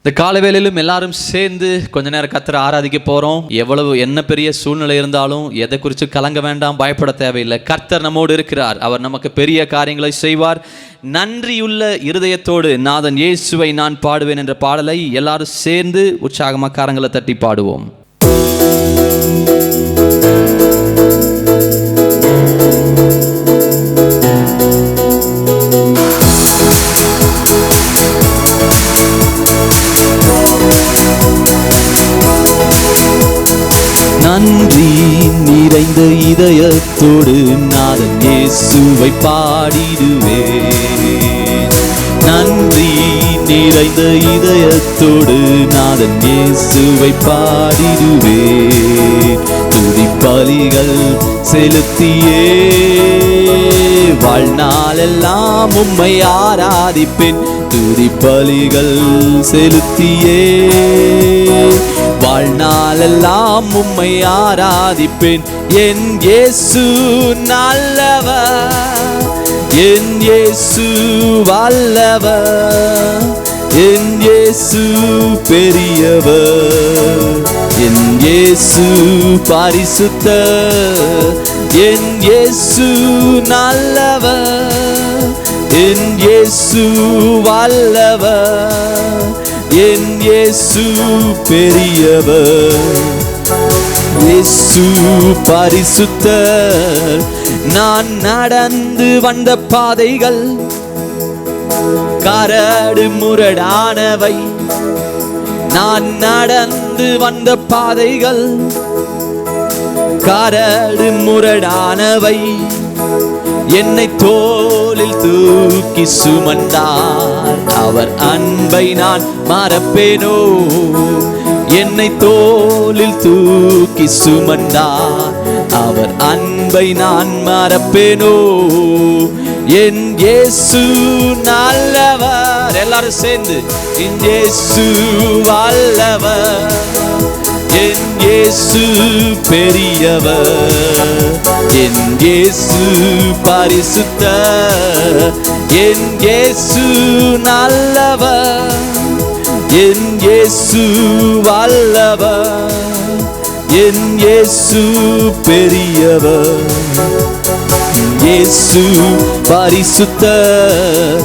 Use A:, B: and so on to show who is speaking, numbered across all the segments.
A: இந்த காலை வேளையிலும் எல்லாரும் சேர்ந்து கொஞ்ச நேரம் கர்த்தரை ஆராதிக்க போறோம். எவ்வளவு என்ன பெரிய சூழ்நிலை இருந்தாலும் எதை குறித்து கலங்க வேண்டாம், பயப்பட தேவையில்லை. கர்த்தர் நம்மோடு இருக்கிறார். அவர் நமக்கு பெரிய காரியங்களை செய்வார். நன்றியுள்ள இருதயத்தோடு நாதன் இயேசுவை நான் பாடுவேன் என்ற பாடலை எல்லாரும் சேர்ந்து உற்சாகமாக கரங்களை தட்டி பாடுவோம். நன்றி நிறைந்த இதயத்தோடு நாதன் இயேசுவை பாடிடுவேன். நன்றி நிறைந்த இதயத்தோடு நாதன் இயேசுவை பாடிடுவேன். துதிப்பலிகள் செலுத்தியே வாழ்நாளெல்லாம் உம்மை ஆராதிப்பேன். துதிப்பலிகள் செலுத்தியே வாழ்நாளெல்லாம் உம்மை ஆராதிப்பேன். என் இயேசு நல்லவர், என் இயேசு வல்லவர், என் இயேசு பெரியவர், என் இயேசு பரிசுத்தர், என் இயேசு நல்லவர், என் இயேசு வல்லவர், என் இயேசு பெரியவர், இயேசு பரிசுத்தர். நான் நடந்து வந்த பாதைகள் கரடு முரடானவை, நான் நடந்து வந்த பாதைகள் கரடு முரடானவை. என்னை தோளில் தூக்கி சுமந்தார், அவர் அன்பை நான் மறப்பேனோ. என்னை தோளில் தூக்கி சுமந்தார், அவர் அன்பை நான் மறப்பேனோ. என் இயேசு நல்லவர், எல்லாரும் சேர்ந்து என் இயேசு வல்லவர், என் இயேசு பெரியவர், என் இயேசு பரிசுத்தர், என் இயேசு நல்லவர், என் இயேசு வல்லவர், என் இயேசு பெரியவர், இயேசு பரிசுத்தர்.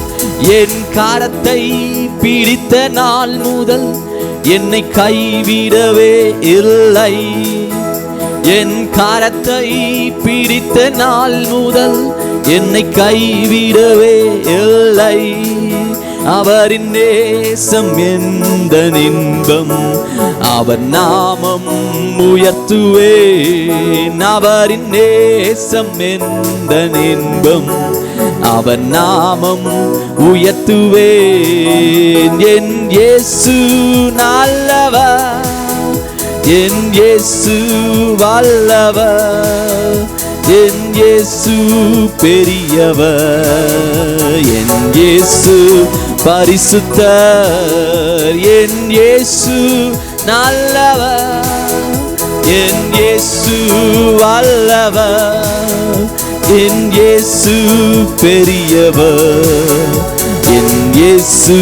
A: என் கரத்தை பிடித்த நாள் முதல் என்னை கைவிடவே இல்லை. என் கரத்தை பிடித்த நாள் முதல் என்னை கைவிடவே இல்லை. அவரின் நேசம் எந்த இன்பம், அவர் நாமம் உயர்த்துவேன். அவரின் நேசம் எந்த இன்பம், அவர் நாமம் உயர்த்துவேன். என் இயேசு நல்லவர், என் இயேசு வல்லவர், என் இயேசு பெரியவர், என் இயேசு பரிசுத்தர், என் இயேசு நல்லவர், என் இயேசு வல்லவர், என் இயேசு பெரியவர், என் இயேசு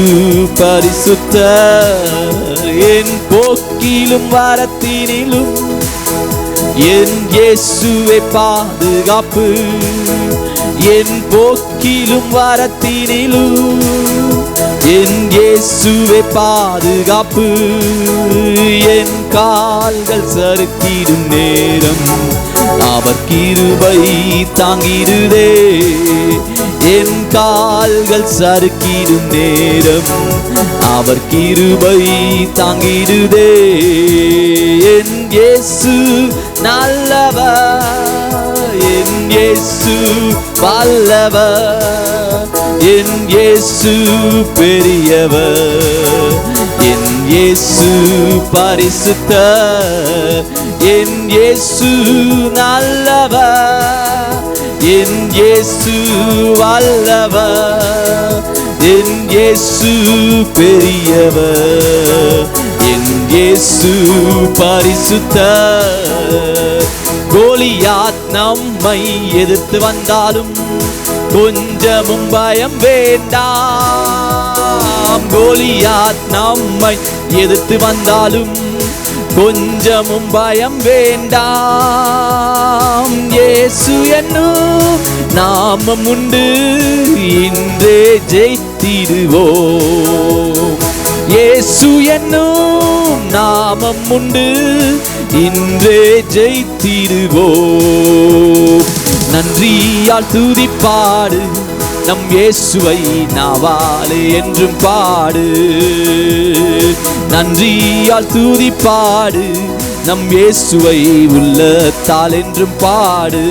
A: பரிசுத்தர். என் போக்கிலும் வரத்தினிலும் என் இயேசுவே பாதுகாப்பு, என் போக்கிலும் வரத்தினிலும் என் இயேசுவே பாதுகாப்பு. என் கால்கள் சறுக்கிடும் நேரம் அவர் கிருபை தாங்கிடுதே. என் கால்கள் சறுக்கிடும் நேரம் அவர் கிருபை தாங்கிடுதே. என் இயேசு நல்லவர், என் இயேசு வல்லவர், என் இயேசு பெரியவர், என் இயேசு பரிசுத்தர், என் இயேசு நல்லவர், என் இயேசு வல்லவர், என் இயேசு பெரியவர், என் இயேசு பரிசுத்தர். கோலியாத் நம்மை எதிர்த்து வந்தாலும் கொஞ்சமும் பயம் வேண்டாம். கோலியாத் நம்மை எதிர்த்து வந்தாலும் கொஞ்சமும் பயம் வேண்டாம். இயேசு என்னும் நாமம் உண்டு, இன்றே ஜெயித்திடுவோம். இயேசு என்னும் நாமம் உண்டு, இன்றே ஜெயித்திடுவோம். நன்றியால் துதிப்பாடு, நம் இயேசுவை நாவாலே என்றும் பாடு. நன்றியால் துதிப்பாடு, நம் இயேசுவை உள்ளத்தால் என்றும் பாடு.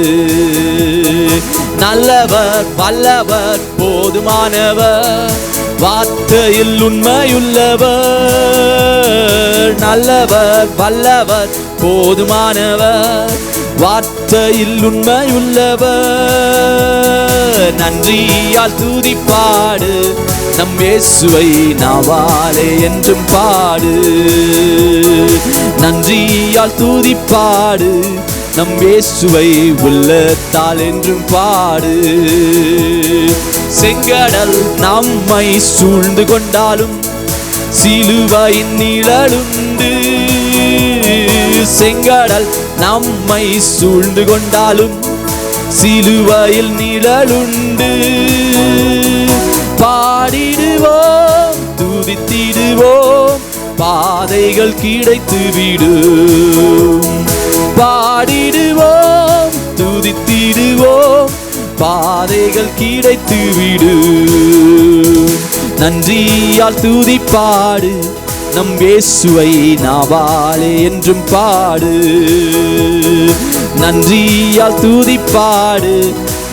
A: நல்லவர் வல்லவர் போதுமானவர், வார்த்தையில் உண்மையுள்ளவர். நல்லவர் வல்லவர் போதுமானவர், வார்த்தையில் உண்மையுள்ளவர். நன்றியால் துதிப்பாடு, நம் இயேசுவை நாவாலே என்றும் பாடு. நன்றியால் துதிப்பாடு, நம் இயேசுவை உள்ளத்தால் என்றும் பாடு. செங்கடல் நம்மை சூழ்ந்து கொண்டாலும் சிலுவையின் நிழலுண்டு. செங்கடல் நம்மை சூழ்ந்து கொண்டாலும் சிலுவையில் நிழலுண்டு. பாடிடுவோம் துதித்திடுவோம், பாதைகள் கிடைத்து விடும். பாடிடுவோம் துதித்திடுவோம், பாதைகள் கிடைத்து விடும். நன்றியால் துதிப்பாடு, நம் இயேசுவை நாவாலே என்றும் பாடு. நன்றியால் துதிப்பாடு,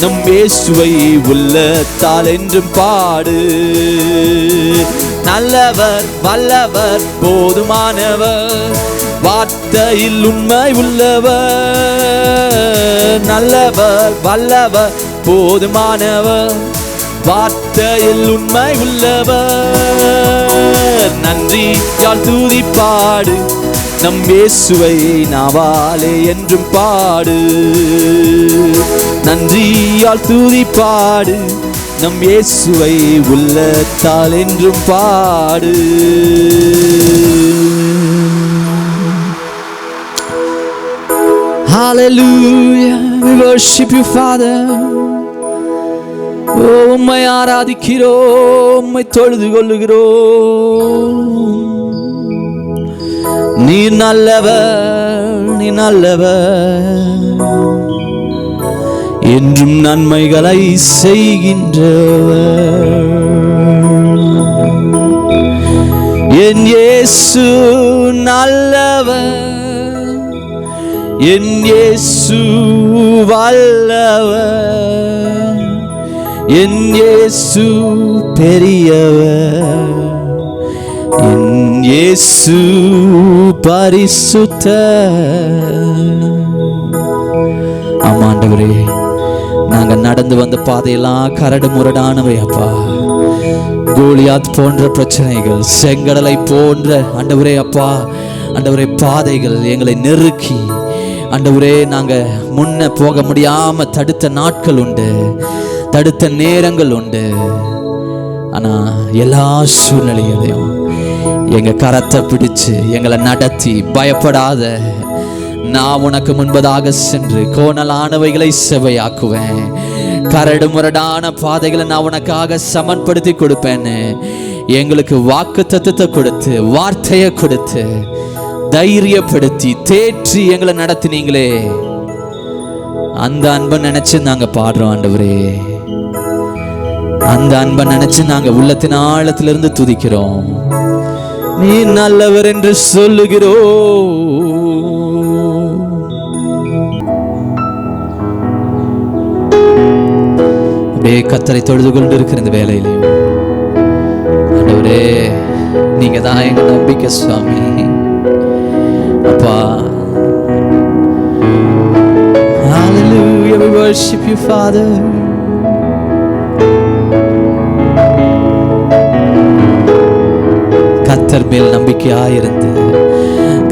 A: நம் இயேசுவை உள்ளத்தால் என்றும் பாடு. நல்லவர் வல்லவர் போதுமானவர், வார்த்தையில் உண்மை உள்ளவர். நல்லவர் வல்லவர் போதுமானவர், வார்த்தையில் உண்மை உள்ளவர். நன்றியால் துதிப்பாடு, நம் இயேசுவை நாவாலே என்றும் பாடு. நன்றியால் துதிப்பாடு, நம் இயேசுவை உள்ளத்தால் என்றும் பாடு. Hallelujah, we worship you, Father. உம்மை ஆராதிக்கிறோம், உம்மை தொழுது கொள்ளுகிறோம். நீ நல்லவர், நீ நல்லவர், என்றும் நன்மைகளை செய்கின்றவர். என் இயேசு நல்லவர், என் இயேசு வல்லவர், என் இயேசு பெரியவர், என் இயேசு பரிசுத்தர். ஆமாண்டவரே, நாங்க நடந்து வந்த பாதையெல்லாம் கரடு முரடானவை அப்பா. கோலியாத் போன்ற பிரச்சனைகள், செங்கடலை போன்ற ஆண்டவரே அப்பா, ஆண்டவரே பாதைகள் எங்களை நெருக்கி ஆண்டவரே நாங்க முன்ன போக முடியாம தடுத்த நாட்கள் உண்டு, தடுத்த நேரங்கள் உண்டு. ஆனா எல்லா சூழ்நிலைகளையும் எங்க கரத்தை பிடிச்சு எங்களை நடத்தி, பயப்படாத, நான் உனக்கு முன்பதாக சென்று கோணலானவைகளை செவையாக்குவேன், கரடு முரடான பாதைகளை நான் உனக்காக சமன்படுத்தி கொடுப்பேன்னு எங்களுக்கு வாக்கு தத்துவத்தை கொடுத்து, வார்த்தையை கொடுத்து, தைரியப்படுத்தி, தேற்றி எங்களை நடத்தினீங்களே. அந்த அன்பை நினைச்சு நாங்க பாடுறோம் ஆண்டவரே. அந்த அன்பை நினைச்சு நாங்க உள்ளத்தின் ஆழத்திலிருந்து துதிக்கிறோம். நீ நல்லவர் என்று சொல்லுகிறோம். அப்படியே கர்த்தரை தொழுது கொண்டு இருக்கிற இந்த வேலையிலையும் ஆண்டவரே, நீங்க தான் எங்க நம்பிக்கை சுவாமி. அப்பா, hallelujah, we worship you, Father. கர்த்தர் மேல் நம்பிக்கையாயிருந்து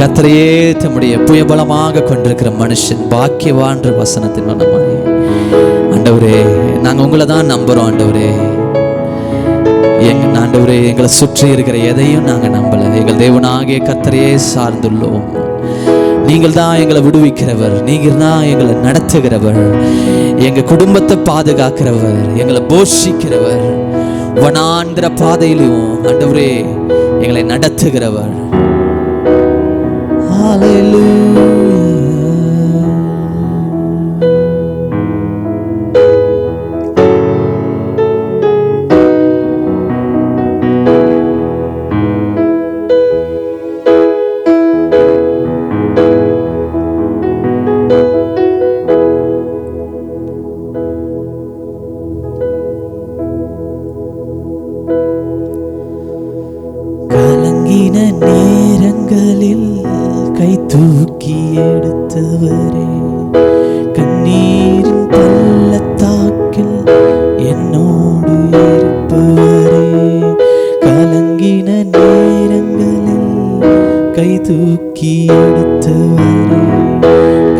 A: கர்த்தரையே தம்முடைய புயபலமாக கொண்டிருக்கிற மனுஷன் பாக்கியவான்ற வசனத்தின் மனமாய் ஆண்டவரே, நாங்க உங்களை தான் நம்புறோம் ஆண்டவரே. எங்கள் ஆண்டவரே, எங்களை சுற்றி இருக்கிற எதையும் நாங்கள் நம்பல. எங்கள் தேவனாகிய கர்த்தரையே சார்ந்துள்ளோம். நீங்கள் தான் எங்களை விடுவிக்கிறவர், நீங்கள் தான் எங்களை நடத்துகிறவர், எங்க குடும்பத்தை பாதுகாக்கிறவர், எங்களை போஷிக்கிறவர், வனாந்திர பாதையிலும் ஆண்டவரே எங்களை நடத்துகிறவர். ஹல்லேலூயா. கலங்கின நேரங்களில் கை தூக்கி எடுத்தவரே, கண்ணீரின் பள்ளத்தாக்கில் என்னோடு இருப்பவரே. கலங்கின நேரங்களில் கை தூக்கி எடுத்தவரே,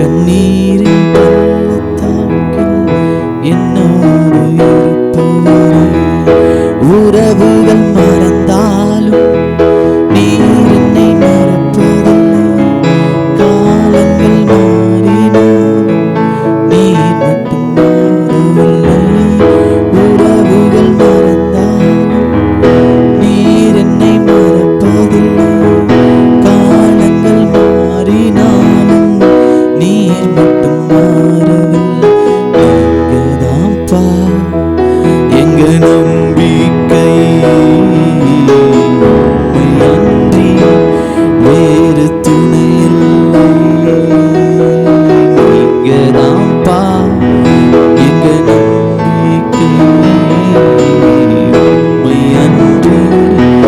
A: கண்ணீரின் பள்ளத்தாக்கில் என்னோடு இருப்பவரே. உறவுகள் மறந்தாலும் நீர் என்னை மறப்பதில்லை, காலங்கள் மாறினாலும் நீர் மட்டும் மாறவில்லை. உறவுகள் மறந்தாலும் நீர் என்னை மறப்பதில்லை, காலங்கள் மாறினாலும் நீர் மட்டும் மாறவில்லை. எங்கதான்ப்பா எங்க நம்பிக்கை, அன்றி வேறு துணை இல்லை. நீங்கதான்ப்பா எங்க நம்பிக்கை, அன்றி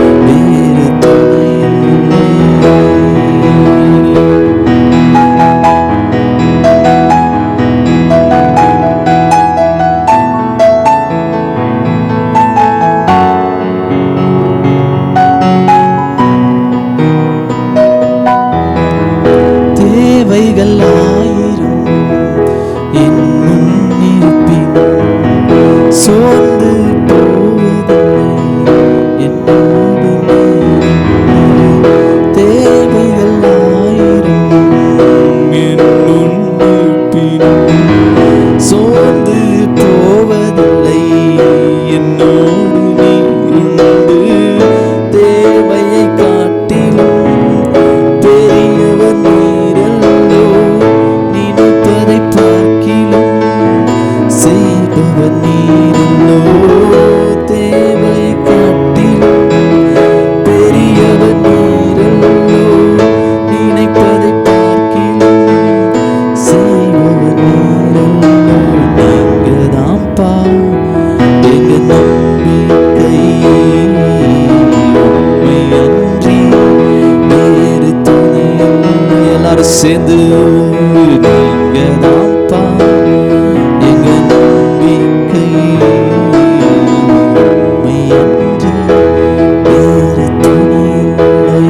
A: வேறு துணை இல்லை. தேவைகள் ஆயிரம் என் முன்னிருப்பினும் சோர்ந்து போவதில்லை என்னோடு நீர். தேவைகள் ஆயிரம் என் முன்னிருப்பினும் சோர்ந்து போவதில்லை என்னோடு நீருண்டு. தேவையை காட்டிலும் பெரியவர் நீரல்லோ, நினைப்பதை பார்க்கிலும் செய்பவர் நீரல்லோ. தேவையை காட்டிலும் பெரியவர் நீரல்லோ, நினைப்பதை பார்க்கிலும் செய்பவர் நீரல்லோ. நீங்கதான்ப்பா எங்க நம்பிக்கை, உம்மை அன்றி வேறு துணை இல்லை. எல்லாரும் சேர்ந்து நீங்கதான்ப்பா எங்க நம்பிக்கை, உம்மை அன்றி வேறு துணை இல்லை.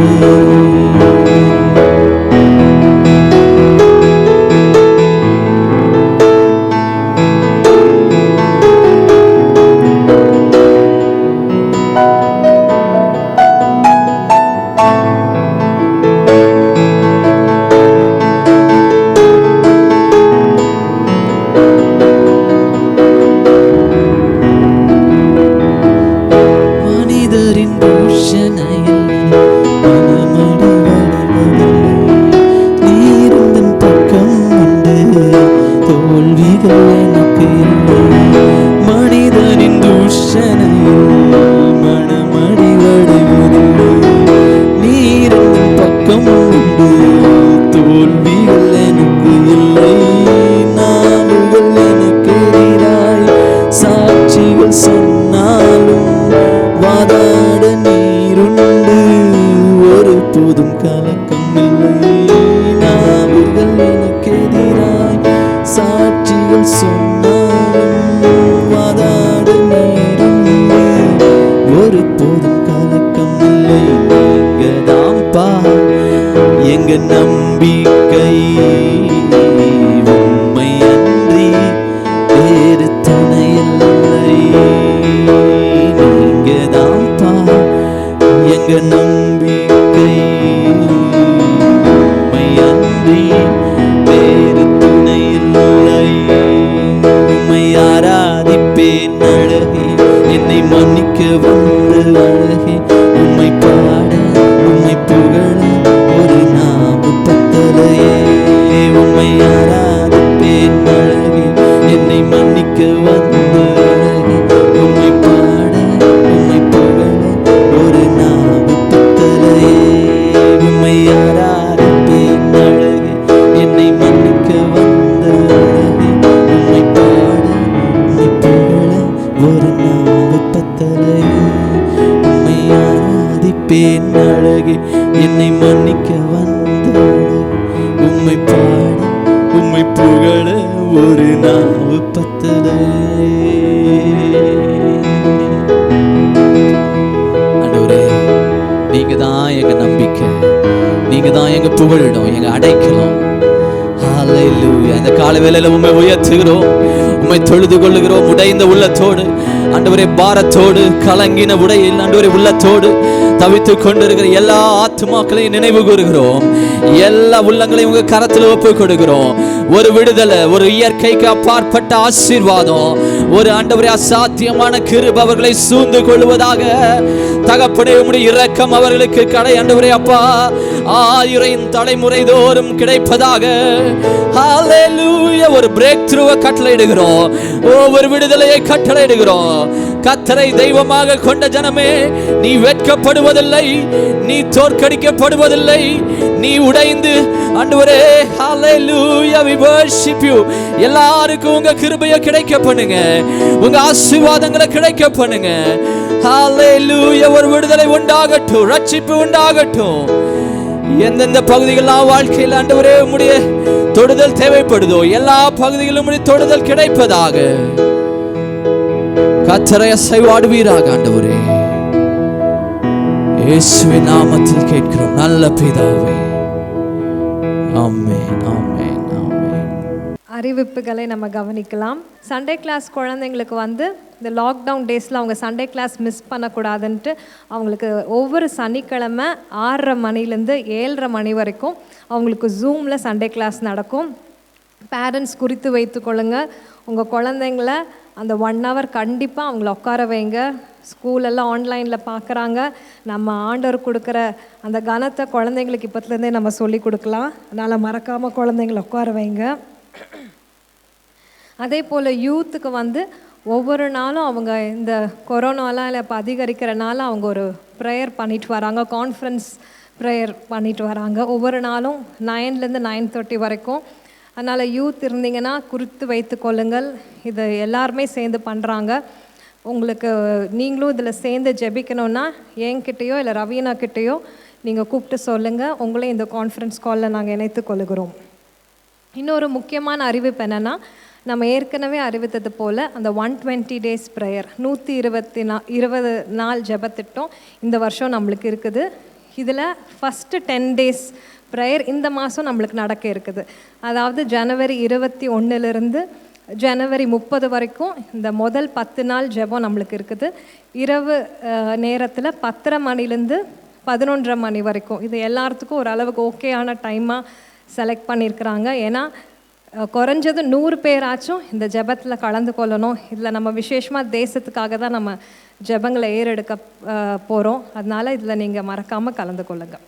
A: மனிதரின் பூஷணையில் மனமடி வடிவதில்லை, நீருந்தன் பக்கம் உண்டு, தோல்விகள் எனக்கு இல்லை. மனிதனின் தூஷணையில் மனமடி வடிவதில்லை, நீருந்தன் பக்கம் உண்டு, தோல்விகள் எனக்கு இல்லை. நாடுகள் எனக்கு எதிராய் சாட்சிகள் சொன்னாலும் வாதாட நீருண்டு, ஒரு போதும் கலக்கம் இல்லை. நாவுகள் எனக்கு எதிராய் சாட்சிகள் சொன்னாலும் வாதாட நீருண்டு, ஒரு போதும் கலக்கம் இல்லை. நீங்கதான்ப்பா எங்க நம்பிக்கை, உம்மை அன்றி வேறு துணை இல்லை. நீங்கதான் நம்பிக்கை உம்மை அன்றி வேறு துணை இல்லை. உம்மை ஆராதிப்பேன் அழகே, என்னை மன்னிக்க வந்த அழகே. உம்மை பாட உம்மை புகழ ஒரு நாவு பத்தலையே. உம்மை ஆராதிப்பேன் அழகே, என்னை மன்னிக்க வந்த அழகே. உம்மை பாட உம்மை புகழ ஒரு நாவு பத்தலையே. உம்மை ஆராதிப்பேன் அழகே, என்னை மன்னிக்க வந்த அழகே. உம்மை பாட உம்மை புகழ ஒரு நாவு பத்தலையே. உம்மை ஆராதிப்பேன் அழகே, என்னை மன்னிக்க வந்த அழகே. உம்மை பாட உம்மை புகழ ஒரு நாவு பத்தலையே. ஆண்டவரே, நீங்க தான் எங்க நம்பிக்கை, நீங்க தான் எங்க புகழிடம், எங்க அடைக்கலம். ஹல்லேலூயா. இந்த கால வேளையில உம்மை உயர்த்துகிறோம், உம்மை தொழுது கொள்ளுகிறோம் உடைந்த உள்ளத்தோடு. ஆண்டவரே, பாரத்தோடு கலங்கின உடையில் ஆண்டவரே உள்ளத்தோடு தவித்துக் கொண்டிருக்கிற எல்லா ஆத்துமாக்களையும் நினைவு கூறுகிறோம். எல்லா உள்ளங்களையும் உங்க கரத்தில் ஒப்பு கொடுக்கிறோம். ஒரு விடுதலை, ஒரு இயற்கைக்கு அப்பாற்பட்ட ஆசீர்வாதம், ஒரு ஆண்டவரே அசாத்தியமான கிருபை அவர்களை சூழ்ந்து கொள்வதாக. தகப்பனே, உம்முடைய இரக்கம் அவர்களுக்கு கடை ஆண்டவரே அப்பா 1000 தலைமுறை தோறும் கிடைப்பதாக. ஹல்லேலூயா. ஒரு பிரேக் த்ரூவை கட்டளையிடுகிறோம், ஒவ்வொரு விடுதலையை கட்டளையிடுகிறோம். கர்த்தரை தெய்வமாக கொண்ட ஜனமே, நீ வெட்கப்படுவதில்லை, நீ தோற்கடிக்கப்படுவதில்லை, நீ உடைந்து ஆண்டவரே ஹல்லேலூயா we worship you. எல்லாருக்கும் உங்க கிருபையை கிடைக்க பண்ணுங்க, உங்க ஆசீர்வாதங்களை கிடைக்க பண்ணுங்க. ஹல்லேலூயா. ஒரு விடுதலை உண்டாகட்டும், ரட்சிப்பு உண்டாகட்டும். எந்தெந்த பகுதிகளெல்லாம் வாழ்க்கையில் ஆண்டவரே உம்முடைய தொடுதல் தேவைப்படுதோ எல்லா பகுதிகளிலும் உம்முடைய தொடுதல் கிடைப்பதாக. கர்த்தரை அசைவாடுவீராக ஆண்டவரே. இயேசுவின் நாமத்தில் கேட்கிறோம் நல்ல பிதாவே. ஆமென், ஆமென், ஆமென்.
B: அறிவிப்புகளை நம்ம கவனிக்கலாம். சண்டே கிளாஸ் குழந்தைங்களுக்கு இந்த லாக்டவுன் டேஸில் அவங்க சண்டே கிளாஸ் மிஸ் பண்ணக்கூடாதுன்ட்டு அவங்களுக்கு ஒவ்வொரு சனிக்கிழமை 6:30 மணிலேருந்து 7:30 மணி வரைக்கும் அவங்களுக்கு ஜூமில் சண்டே கிளாஸ் நடக்கும். பேரண்ட்ஸ் குறித்து வைத்துக்கொள்ளுங்க. உங்கள் குழந்தைங்கள அந்த 1 hour கண்டிப்பாக அவங்கள உட்கார வைங்க. ஸ்கூலெல்லாம் ஆன்லைனில் பார்க்குறாங்க. நம்ம ஆண்டவர் கொடுக்குற அந்த கனத்தை குழந்தைங்களுக்கு இப்போத்துலேருந்தே நம்ம சொல்லி கொடுக்கலாம். அதனால் மறக்காமல் குழந்தைங்கள உட்கார வைங்க. அதே போல் யூத்துக்கு ஒவ்வொரு நாளும் அவங்க இந்த கொரோனாலாம் இப்போ அதிகரிக்கிறனால அவங்க ஒரு ப்ரேயர் பண்ணிட்டு வராங்க, கான்ஃபரன்ஸ் ப்ரேயர் பண்ணிட்டு வராங்க. ஒவ்வொரு நாளும் 9லேருந்து 9:30 வரைக்கும். அதனால் யூத் இருந்தீங்கன்னா குறித்து வைத்து கொள்ளுங்கள். இது எல்லாருமே சேர்ந்து பண்ணுறாங்க. உங்களுக்கு நீங்களும் இதில் சேர்ந்து ஜெபிக்கணுன்னா என்கிட்டயோ இல்லை ரவீனா கிட்டேயோ நீங்கள் கூப்பிட்டு சொல்லுங்கள். உங்களையும் இந்த கான்ஃபரன்ஸ் காலில் நாங்கள் இணைத்து கொள்ளுகிறோம். இன்னொரு முக்கியமான அறிவிப்பு என்னென்னா, நம்ம ஏற்கனவே அறிவித்தது போல் அந்த 120 days ப்ரேயர் 120 நாள் ஜெபத்திட்டம் இந்த வருஷம் நம்மளுக்கு இருக்குது. இதில் ஃபஸ்ட்டு 10 days ப்ரேயர் இந்த மாதம் நம்மளுக்கு நடக்க இருக்குது. அதாவது ஜனவரி 21 ஜனவரி 30 வரைக்கும் இந்த முதல் 10 நாள் ஜெபம் நம்மளுக்கு இருக்குது. இரவு நேரத்தில் 10:30 மணிலேருந்து 11:30 மணி வரைக்கும். இது எல்லாத்துக்கும் ஓரளவுக்கு ஓகேயான டைமாக செலக்ட் பண்ணியிருக்கிறாங்க. ஏன்னா குறைஞ்சது 100 பேராச்சும் இந்த ஜெபத்தில் கலந்து கொள்ளணும். இதில் நம்ம விசேஷமாக தேசத்துக்காக தான் நம்ம ஜெபங்களை ஏறெடுக்க போகிறோம். அதனால் இதில் நீங்கள் மறக்காமல் கலந்து கொள்ளுங்கள்.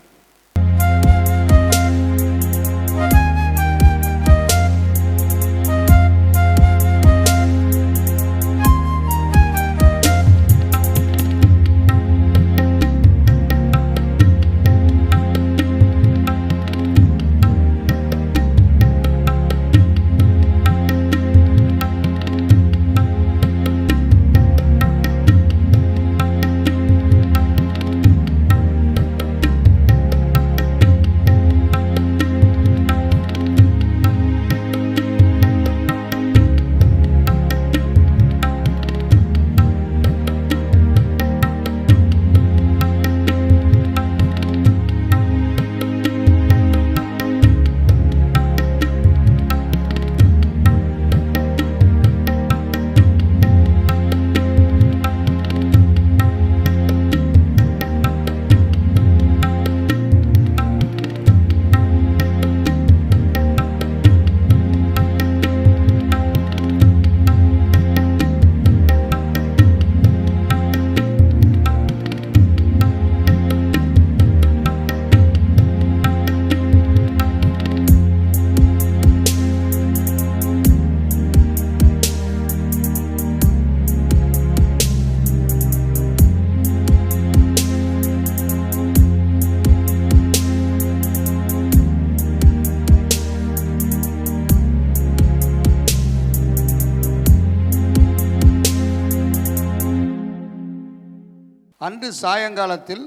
C: அன்று சாயங்காலத்தில்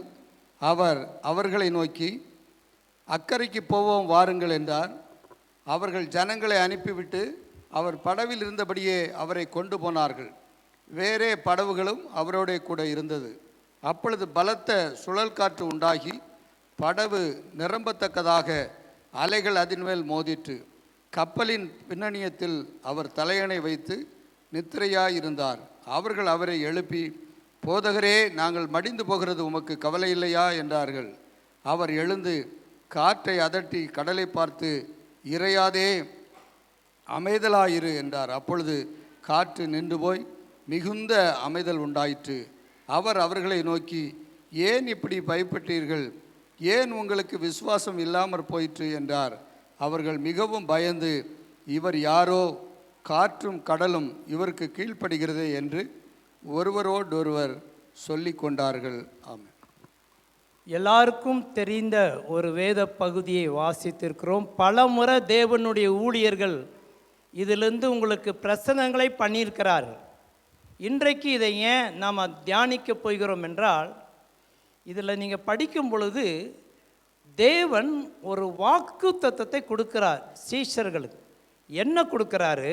C: அவர் அவர்களை நோக்கி, அக்கரைக்கு போவோம் வாருங்கள் என்றார். அவர்கள் ஜனங்களை அனுப்பிவிட்டு அவர் படவில் இருந்தபடியே அவரை கொண்டு போனார்கள். வேறே படவுகளும் அவரோட கூட இருந்தது. அப்பொழுது பலத்த சுழல் காற்று உண்டாகி படவு நிரம்பத்தக்கதாக அலைகள் அதன் மேல் மோதிற்று. கப்பலின் பின்னணியத்தில் அவர் தலையணை வைத்து நித்திரையாயிருந்தார். அவர்கள் அவரை எழுப்பி, போதகரே, நாங்கள் மடிந்து போகிறது உமக்கு கவலை இல்லையா என்றார்கள். அவர் எழுந்து காற்றை அதட்டி கடலை பார்த்து, இறையாதே, அமைதலாயிரு என்றார். அப்பொழுது காற்று நின்று போய் மிகுந்த அமைதல் உண்டாயிற்று. அவர் அவர்களை நோக்கி, ஏன் இப்படி பயப்பட்டீர்கள்? ஏன் உங்களுக்கு விசுவாசம் இல்லாமற் போயிற்று என்றார். அவர்கள் மிகவும் பயந்து, இவர் யாரோ, காற்றும் கடலும் இவருக்கு கீழ்ப்படுகிறதே என்று ஒருவரோடொருவர் சொல்லி கொண்டார்கள். ஆமென்.
D: எல்லாருக்கும் தெரிந்த ஒரு வேத பகுதியை வாசித்திருக்கிறோம். பல முறை தேவனுடைய ஊழியர்கள் இதிலிருந்து உங்களுக்கு பிரசனங்களை பண்ணியிருக்கிறார்கள். இன்றைக்கு இதை ஏன் நாம் தியானிக்க போகிறோம் என்றால், இதில் நீங்கள் படிக்கும் பொழுது தேவன் ஒரு வாக்கு தத்தத்தை கொடுக்கிறார் சீஷர்களுக்கு. என்ன கொடுக்கிறாரு?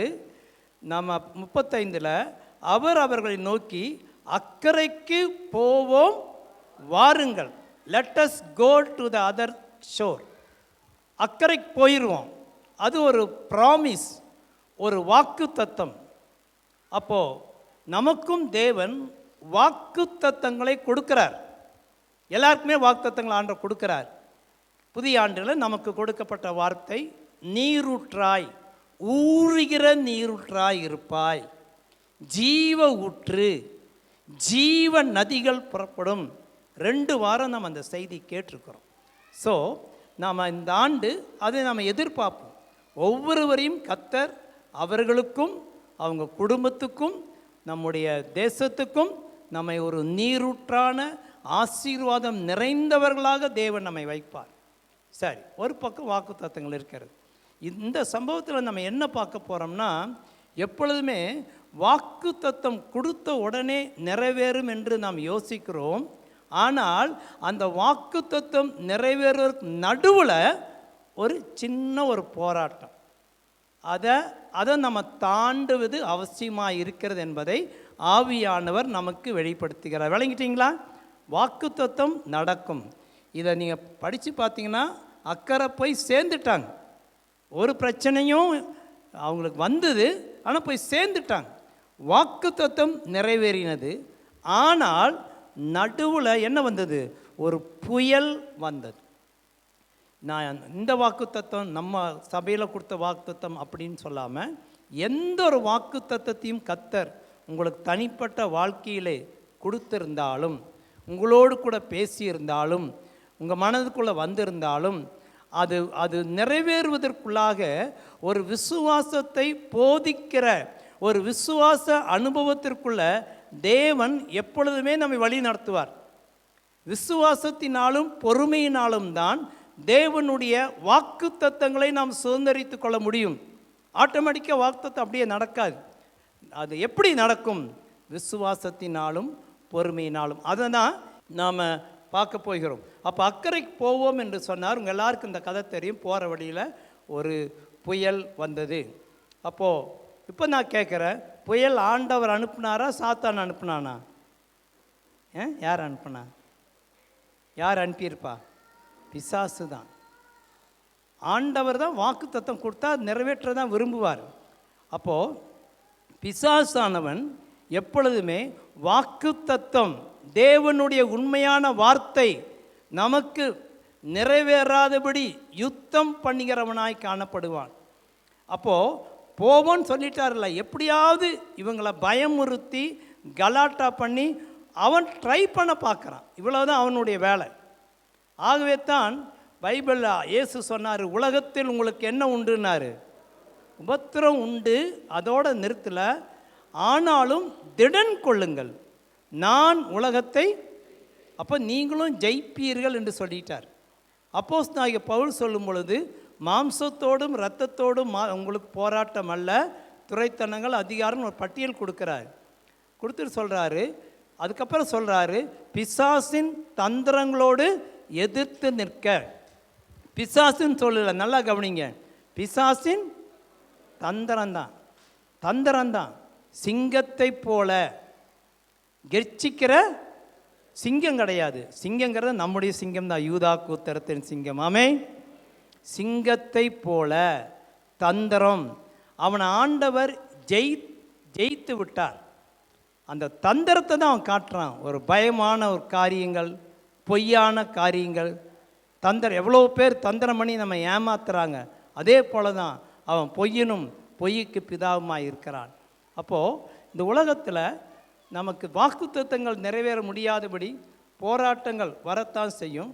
D: நம்ம 35 அவர் அவர்களை நோக்கி, அக்கறைக்கு போவோம் வாருங்கள், let us go to the other shore. அக்கறைக்கு போயிடுவோம். அது ஒரு ப்ராமிஸ், ஒரு வாக்கு தத்தம். அப்போது நமக்கும் தேவன் வாக்கு தத்தங்களை கொடுக்கிறார். எல்லாருக்குமே வாக்கு தத்தங்களை ஆண்டவர் கொடுக்கிறார். புதிய ஆண்டில் நமக்கு கொடுக்கப்பட்ட வார்த்தை, நீரூற்றாய், ஊறுகிற நீரூற்றாய் இருப்பாய், ஜீவ ஊற்று, ஜீவ நதிகள் புறப்படும். 2 வாரம் நம்ம அந்த செய்தி கேட்டிருக்கிறோம். ஸோ நாம் இந்த ஆண்டு அதை நாம் எதிர்பார்ப்போம். ஒவ்வொருவரையும் கர்த்தர் அவர்களுக்கும் அவங்க குடும்பத்துக்கும் நம்முடைய தேசத்துக்கும் நம்மை ஒரு நீரூற்றான ஆசீர்வாதம் நிறைந்தவர்களாக தேவன் நம்மை வைப்பார். சரி, ஒரு பக்கம் வாக்கு தத்தங்கள் இருக்கிறது. இந்த சம்பவத்தில் நம்ம என்ன பார்க்க போகிறோம்னா, எப்பொழுதுமே வாக்கு தத்தம் கொடுத்த உடனே நிறைவேறும் என்று நாம் யோசிக்கிறோம். ஆனால் அந்த வாக்கு தத்தம் நிறைவேறுவதற்கு நடுவில் ஒரு சின்ன ஒரு போராட்டம், அதை நம்ம தாண்டுவது அவசியமாக இருக்கிறது என்பதை ஆவியானவர் நமக்கு வெளிப்படுத்துகிறார். விளங்கிட்டீங்களா? வாக்கு தத்தம் நடக்கும். இதை நீங்கள் படித்து பார்த்தீங்கன்னா, அக்கறை போய் சேர்ந்துட்டாங்க. ஒரு பிரச்சனையும் அவங்களுக்கு வந்தது, ஆனால் போய் சேர்ந்துட்டாங்க. வாக்கு தத்தம் நிறைவேறினது. ஆனால் நடுவில் என்ன வந்தது? ஒரு புயல் வந்தது. நான் இந்த வாக்கு தத்தம் நம்ம சபையில் கொடுத்த வாக்கு தத்தம் அப்படின்னு சொல்லாமல், எந்த ஒரு வாக்கு தத்தத்தையும் கர்த்தர் உங்களுக்கு தனிப்பட்ட வாழ்க்கையிலே கொடுத்திருந்தாலும், உங்களோடு கூட பேசியிருந்தாலும், உங்கள் மனதுக்குள்ளே வந்திருந்தாலும், அது நிறைவேறுவதற்குள்ளாக ஒரு விசுவாசத்தை போதிக்கிற ஒரு விசுவாச அனுபவத்திற்குள்ள தேவன் எப்பொழுதுமே நம்மை வழி நடத்துவார். விசுவாசத்தினாலும் பொறுமையினாலும் தான் தேவனுடைய வாக்கு தத்தங்களை நாம் சுதந்திரித்து கொள்ள முடியும். ஆட்டோமேட்டிக்காக வாக்கு தத்தம் அப்படியே நடக்காது. அது எப்படி நடக்கும்? விசுவாசத்தினாலும் பொறுமையினாலும். அதை தான் நாம் பார்க்க போகிறோம். அப்போ அக்கறைக்கு போவோம் என்று சொன்னார். உங்கள் எல்லாருக்கும் இந்த கதை தெரியும். போகிற வழியில் ஒரு புயல் வந்தது. அப்போது இப்போ நான் கேட்குறேன், புயல் ஆண்டவர் அனுப்புனாரா சாத்தான் அனுப்புனானா? யார் அனுப்புனா? யார் அனுப்பியிருப்பா? பிசாசு தான். ஆண்டவர் தான் வாக்கு தத்தம் கொடுத்தா நிறைவேற்ற தான் விரும்புவார். அப்போது பிசாசானவன் எப்பொழுதுமே வாக்கு தத்தம், தேவனுடைய உண்மையான வார்த்தை நமக்கு நிறைவேறாதபடி யுத்தம் பண்ணுகிறவனாய் காணப்படுவான். அப்போது போவோன்னு சொல்லிட்டார்ல, எப்படியாவது இவங்களை பயமுறுத்தி கலாட்டா பண்ணி அவன் ட்ரை பண்ண பார்க்குறான். இவ்வளோதான் அவனுடைய வேலை. ஆகவே தான் பைபிளில் இயேசு சொன்னார், உலகத்தில் உங்களுக்கு என்ன உண்டுன்னாரு? உபத்திரம் உண்டு, அதோட நிறுத்தல, ஆனாலும் திடன் கொள்ளுங்கள், நான் உலகத்தை. அப்போ நீங்களும் ஜெயிப்பீர்கள் என்று சொல்லிட்டார். அப்போஸ்தலனாகிய பவுல் சொல்லும் பொழுது, மாம்சத்தோடும் இரத்தத்தோடும் உங்களுக்கு போராட்டம் அல்ல, துரைத்தனங்கள் அதிகாரம் ஒரு பட்டியல் கொடுக்குறார். கொடுத்துட்டு சொல்கிறாரு, அதுக்கப்புறம் சொல்கிறாரு, பிசாசின் தந்திரங்களோடு எதிர்த்து நிற்க. பிசாசுன்னு சொல்லல, நல்லா கவனிங்க. பிசாசின் தந்திரம்தான். சிங்கத்தை போல கெர்ச்சிக்கிற சிங்கம் கிடையாது. சிங்கங்கிறது நம்முடைய சிங்கம் தான், யூதா கோத்திரத்தின் சிங்கம். ஆமென். சிங்கத்தை போல தந்திரம். அவனை ஆண்டவர் ஜெயித்து விட்டார். அந்த தந்திரத்தை தான் அவன் காட்டுறான். ஒரு பயமான ஒரு காரியங்கள், பொய்யான காரியங்கள், தந்திரம். எவ்வளோ பேர் தந்திரம் பண்ணி நம்ம ஏமாத்துறாங்க. அதே போல தான் அவன் பொய்யனும் பொய்யுக்கு பிதாவுமாய் இருக்கிறான். அப்போது இந்த உலகத்தில் நமக்கு வாக்குத்தத்தங்கள் நிறைவேற முடியாதபடி போராட்டங்கள் வரத்தான் செய்யும்.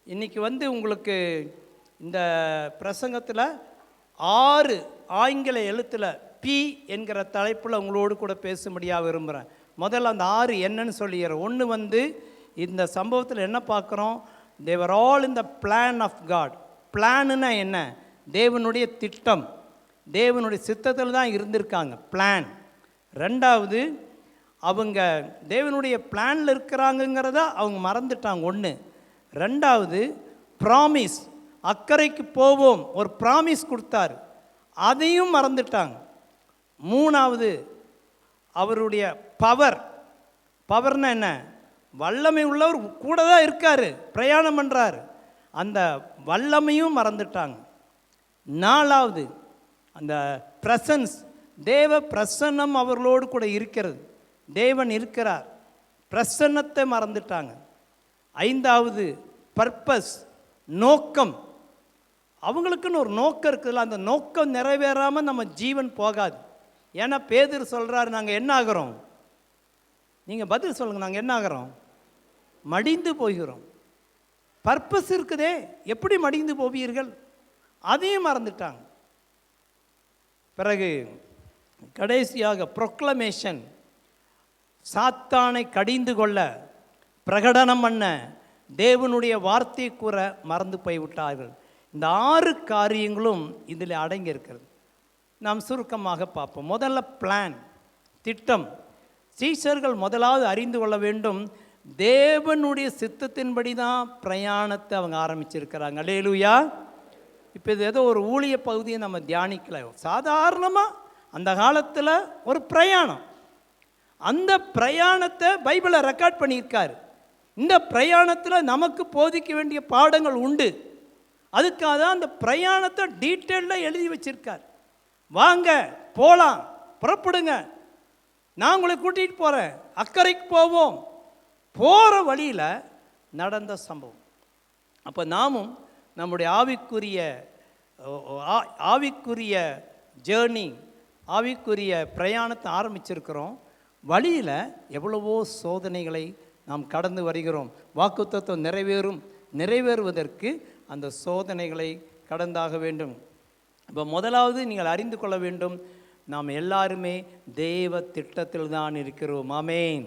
D: இன்றைக்கி உங்களுக்கு இந்த பிரசங்கத்தில் 6 ஆங்கில எழுத்தில் பி என்கிற தலைப்பில் உங்களோடு கூட பேசும்படியாக விரும்புகிறேன். முதல்ல அந்த 6 என்னன்னு சொல்லிடுறேன். ஒன்று இந்த சம்பவத்தில் என்ன பார்க்குறோம்? they were all in the plan of God. பிளான்னா என்ன? தேவனுடைய திட்டம், தேவனுடைய சித்தத்தில் தான் இருந்திருக்காங்க. பிளான். ரெண்டாவது, அவங்க தேவனுடைய பிளானில் இருக்கிறாங்கங்கிறத அவங்க மறந்துட்டாங்க. ஒன்று. ரெண்டாவது, ப்ராமிஸ், அக்கறைக்கு போவோம், ஒரு ப்ராமிஸ் கொடுத்தாரு, அதையும் மறந்துட்டாங்க. மூணாவது, அவருடைய பவர்னா என்ன? வல்லமை உள்ளவர் கூட தான் இருக்கார், பிரயாணம் பண்ணுறார், அந்த வல்லமையும் மறந்துட்டாங்க. நாலாவது, அந்த பிரசன்ஸ், தேவ பிரசன்னம் அவர்களோடு கூட இருக்கிறது, தேவன் இருக்கிறார், பிரசன்னத்தை மறந்துட்டாங்க. ஐந்தாவது, பர்பஸ், நோக்கம். அவங்களுக்குன்னு ஒரு நோக்கம் இருக்குதுல்ல, அந்த நோக்கம் நிறைவேறாமல் நம்ம ஜீவன் போகாது. ஏன்னா பேதுரு சொல்கிறாரு, நாங்கள் என்ன ஆகிறோம்? நீங்கள் பதில் சொல்லுங்கள், நாங்கள் என்ன ஆகிறோம்? மடிந்து போகிறோம். பர்பஸ் இருக்குதே, எப்படி மடிந்து போவீர்கள்? அதையும் மறந்துட்டாங்க. பிறகு கடைசியாக ப்ரொக்ளமேஷன், சாத்தானை கடிந்து கொள்ள பிரகடனம் பண்ண, தேவனுடைய வார்த்தை கூற மறந்து போய்விட்டார்கள். இந்த 6 காரியங்களும் இதில் அடங்கி இருக்கிறது. நாம் சுருக்கமாக பார்ப்போம். முதல்ல பிளான், திட்டம். சீஷர்கள் முதலாவது அறிந்து கொள்ள வேண்டும், தேவனுடைய சித்தத்தின்படி தான் பிரயாணத்தை அவங்க ஆரம்பிச்சிருக்கிறாங்க. அல்லேலூயா. இப்போ இது ஏதோ ஒரு ஊழிய பகுதியை நம்ம தியானிக்கல, சாதாரணமாக அந்த காலத்தில் ஒரு பிரயாணம். அந்த பிரயாணத்தை பைபிளை ரெக்கார்ட் பண்ணியிருக்காரு. இந்த பிரயாணத்தில் நமக்கு போதிக்க வேண்டிய பாடங்கள் உண்டு. அதுக்காக தான் அந்த பிரயாணத்தை டீட்டெயிலாக எழுதி வச்சிருக்கார். வாங்க போகலாம், புறப்படுங்க, நான் உங்களை கூட்டிகிட்டு போகிறேன், அக்கறைக்கு போவோம். போகிற வழியில் நடந்த சம்பவம். அப்போ நாமும் நம்முடைய ஆவிக்குரிய ஜேர்னி, ஆவிக்குரிய பிரயாணத்தை ஆரம்பிச்சிருக்கிறோம். வழியில் எவ்வளவோ சோதனைகளை நாம் கடந்து வருகிறோம். வாக்குத்தத்தம் நிறைவேறுவதற்கு அந்த சோதனைகளை கடந்தாக வேண்டும். இப்போ முதலாவது நீங்கள் அறிந்து கொள்ள வேண்டும், நாம் எல்லாருமே தேவ திட்டத்தில் தான் இருக்கிறோம். ஆமென்.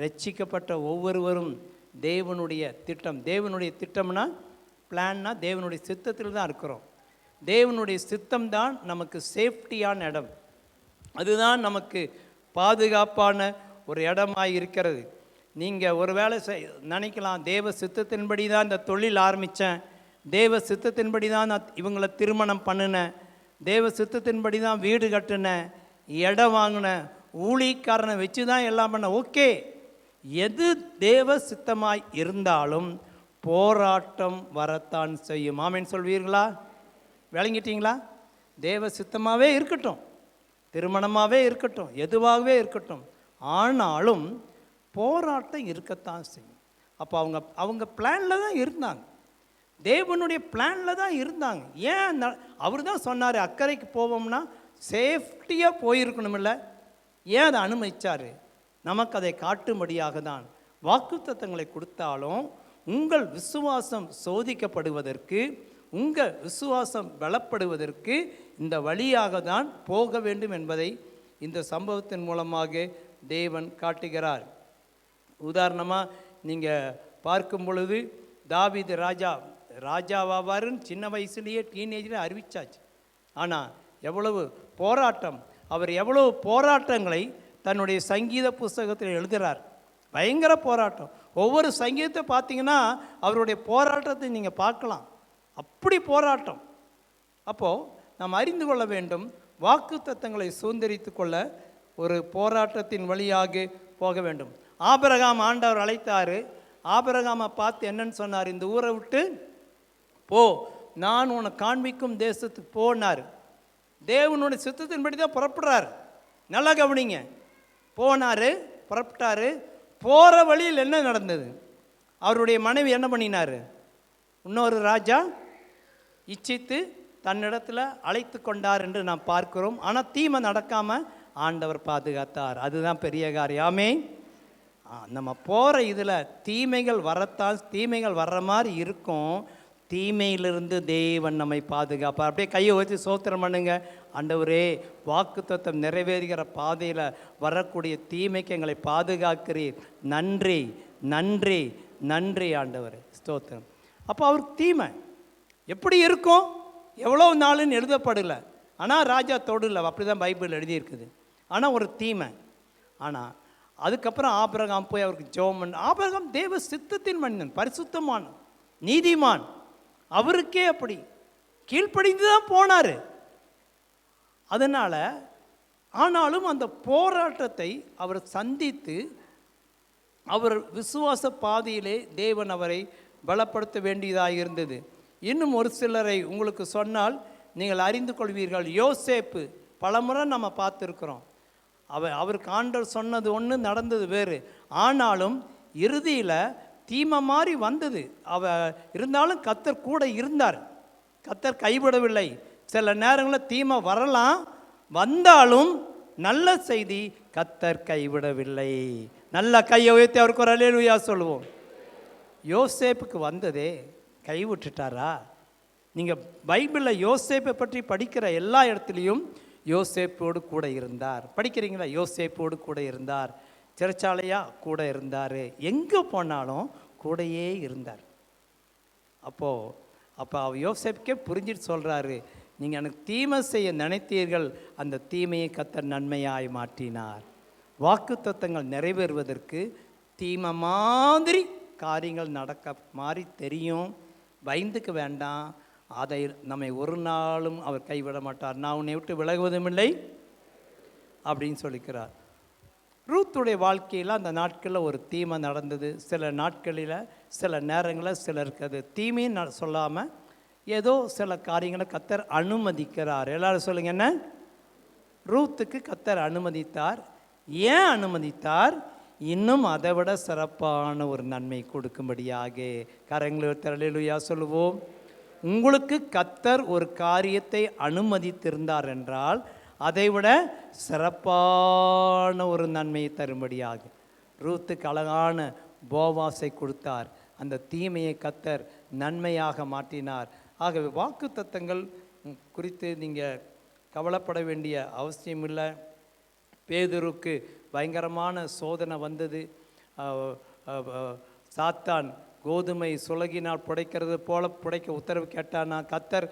D: ரட்சிக்கப்பட்ட ஒவ்வொருவரும் தேவனுடைய திட்டம். தேவனுடைய திட்டம்னா, பிளான்னா தேவனுடைய சித்தத்தில் தான் இருக்கிறோம். தேவனுடைய சித்தம் தான் நமக்கு சேஃப்டியான இடம், அதுதான் நமக்கு பாதுகாப்பான ஒரு இடமாக இருக்கிறது. நீங்கள் ஒரு வேளை நினைக்கலாம், தேவ சித்தத்தின்படி தான் இந்த தொழில் ஆரம்பித்தேன், தேவ சித்தத்தின்படி தான் நான் இவங்களை திருமணம் பண்ணினேன், தேவ சித்தத்தின்படி தான் வீடு கட்டினேன், இடம் வாங்கினேன், ஊழியக்காரனை வச்சு தான் எல்லாம் பண்ண. ஓகே, எது தேவ சித்தமாய் இருந்தாலும் போராட்டம் வரத்தான் செய்யும். ஆமென் சொல்வீர்களா? விளங்கிட்டீங்களா? தேவ சித்தமாகவே இருக்கட்டும், திருமணமாகவே இருக்கட்டும், எதுவாகவே இருக்கட்டும், ஆனாலும் போராட்டம் இருக்கத்தான் செய்யும். அப்போ அவங்க பிளானில் தான் இருந்தாங்க, தேவனுடைய பிளானில் தான் இருந்தாங்க. ஏன்? அவர் தான் சொன்னார், அக்கறைக்கு போவோம்னா சேஃப்டியாக போயிருக்கணுமில்ல. ஏன் அதை அனுமதிச்சார்? நமக்கு அதை காட்டும்படியாக தான். வாக்குத்தத்தங்களை கொடுத்தாலும் உங்கள் விசுவாசம் சோதிக்கப்படுவதற்கு, உங்கள் விசுவாசம் பலப்படுவதற்கு இந்த வழியாக தான் போக வேண்டும் என்பதை இந்த சம்பவத்தின் மூலமாக தேவன் காட்டுகிறார். உதாரணமாக நீங்கள் பார்க்கும் பொழுது, தாவீது ராஜாவாவாருன்னு சின்ன வயசுலேயே டீனேஜில் அறிவிச்சாச்சு. ஆனால் எவ்வளவு போராட்டம், அவர் எவ்வளவு போராட்டங்களை தன்னுடைய சங்கீத புஸ்தகத்தில் எழுதுகிறார். பயங்கர போராட்டம். ஒவ்வொரு சங்கீதத்தை பார்த்தீங்கன்னா அவருடைய போராட்டத்தை நீங்கள் பார்க்கலாம். அப்படி போராட்டம். அப்போது நாம் அறிந்து கொள்ள வேண்டும், வாக்குத்தத்தங்களை சுதந்திரித்து கொள்ள ஒரு போராட்டத்தின் வழியாக போக வேண்டும். ஆபிரகாம் ஆண்டவர் அழைத்தார். ஆபிரகாமை பார்த்து என்னன்னு சொன்னார்? இந்த ஊரை விட்டு போ, நான் உன்னை காண்பிக்கும் தேசத்துக்கு போனார். தேவனுடைய சித்தத்தின்படி தான் புறப்படுறார். நல்லா கவனிங்க. போனார், புறப்பட்டார். போகிற வழியில் என்ன நடந்தது? அவருடைய மனைவி என்ன பண்ணினார்? இன்னொரு ராஜா இச்சித்து தன்னிடத்தில் அழைத்து கொண்டார் என்று நாம் பார்க்கிறோம். ஆனால் தீமை நடக்காமல் ஆண்டவர் பாதுகாத்தார். அதுதான் பெரிய காரியமே. நம்ம போகிற இதில் தீமைகள் வரத்தான், தீமைகள் வர்ற மாதிரி இருக்கும். தீமையிலிருந்து தேவன் நம்மை பாதுகாப்பார். அப்படியே கையை வச்சு சோத்திரம் பண்ணுங்க. ஆண்டவரே, வாக்குத்தத்தம் நிறைவேறுகிற பாதையில் வரக்கூடிய தீமைக்கு எங்களை பாதுகாக்கிறீர். நன்றி நன்றி நன்றி ஆண்டவரே, ஸ்தோத்திரம். அப்போ அவருக்கு தீமை எப்படி இருக்கும், எவ்வளோ நாளுன்னு எழுதப்படலை. ஆனால் ராஜா தொடரல, அப்படி தான் பைபிள் எழுதியிருக்குது. ஆனால் ஒரு தீமை. ஆனால் அதுக்கப்புறம் ஆபிரகாம் போய் அவருக்கு ஜெபம் பண்ண. ஆபிரகாம் தேவ சித்தத்தின் மனிதன், பரிசுத்தமான நீதிமான். அவருக்கே அப்படி கீழ்ப்படிந்து தான் போனார். அதனால் ஆனாலும் அந்த போராட்டத்தை அவர் சந்தித்து அவர் விசுவாச பாதையிலே தேவன் அவரை பலப்படுத்த வேண்டியதாக இருந்தது. இன்னும் ஒரு சிலரை உங்களுக்கு சொன்னால் நீங்கள் அறிந்து கொள்வீர்கள். யோசேப்பு பலமுறை நம்ம பார்த்துருக்குறோம். அவருக்கு ஆண்டவர் சொன்னது ஒன்று, நடந்தது வேறு. ஆனாலும் இறுதியில் தீமை மாதிரி வந்தது. இருந்தாலும் கர்த்தர் கூட இருந்தார். கர்த்தர் கைவிடவில்லை. சில நேரங்களில் தீமை வரலாம், வந்தாலும் நல்ல செய்தி, கர்த்தர் கைவிடவில்லை. நல்ல கையை உயர்த்தி அவருக்கு ஒரு அல்லேலூயா சொல்லுவோம். யோசேப்புக்கு வந்ததே, கைவிட்டுட்டாரா? நீங்கள் பைபிளில் யோசேப்பை பற்றி படிக்கிற எல்லா இடத்துலையும் யோசேப்போடு கூட இருந்தார். படிக்கிறீங்களா? யோசேப்போடு கூட இருந்தார். சிறைச்சாலையாக கூட இருந்தார். எங்கே போனாலும் கூடையே இருந்தார். அப்போ யோசேப்புக்கே புரிஞ்சிட்டு சொல்கிறாரு, நீங்கள் எனக்கு தீமை செய்ய நினைத்தீர்கள், அந்த தீமையை கர்த்தர் நன்மையாய் மாற்றினார். வாக்குத்தத்தங்கள் நிறைவேறுவதற்கு தீமை மாதிரி காரியங்கள் நடக்க மாதிரி தெரியும். பயந்துக்க வேண்டாம். அதை நம்மை ஒரு நாளும் அவர் கைவிட மாட்டார். நான் உன்னை விட்டு விலகுவதும் இல்லை அப்படின்னு சொல்லிக்கிறார். ரூத்துடைய வாழ்க்கையில் அந்த நாட்களில் ஒரு தீமை நடந்தது. சில நாட்களில் சில நேரங்களில் சிலருக்கு அது தீமைன்னு சொல்லாமல் ஏதோ சில காரியங்களை கர்த்தர் அனுமதிக்கிறார். எல்லாரும் சொல்லுங்க, என்ன? ரூத்துக்கு கர்த்தர் அனுமதித்தார். ஏன் அனுமதித்தார்? இன்னும் அதை விட சிறப்பான ஒரு நன்மை கொடுக்கும்படியாக. கரங்களை அல்லேலூயா சொல்லுவோம். உங்களுக்கு கர்த்தர் ஒரு காரியத்தை அனுமதித்திருந்தார் என்றால் அதைவிட சிறப்பான ஒரு நன்மையை தரும்படியாக. ரூத்துக்கு அழகான போவாசை கொடுத்தார். அந்த தீமையை கர்த்தர் நன்மையாக மாற்றினார். ஆகவே வாக்குத்தத்தங்கள் குறித்து நீங்கள் கவலைப்பட வேண்டிய அவசியம் இல்லை. பேதுருக்கு பயங்கரமான சோதனை வந்தது. சாத்தான் கோதுமை சுலகினால் புடைக்கிறது போல புடைக்க உத்தரவு கேட்டானா, கர்த்தர்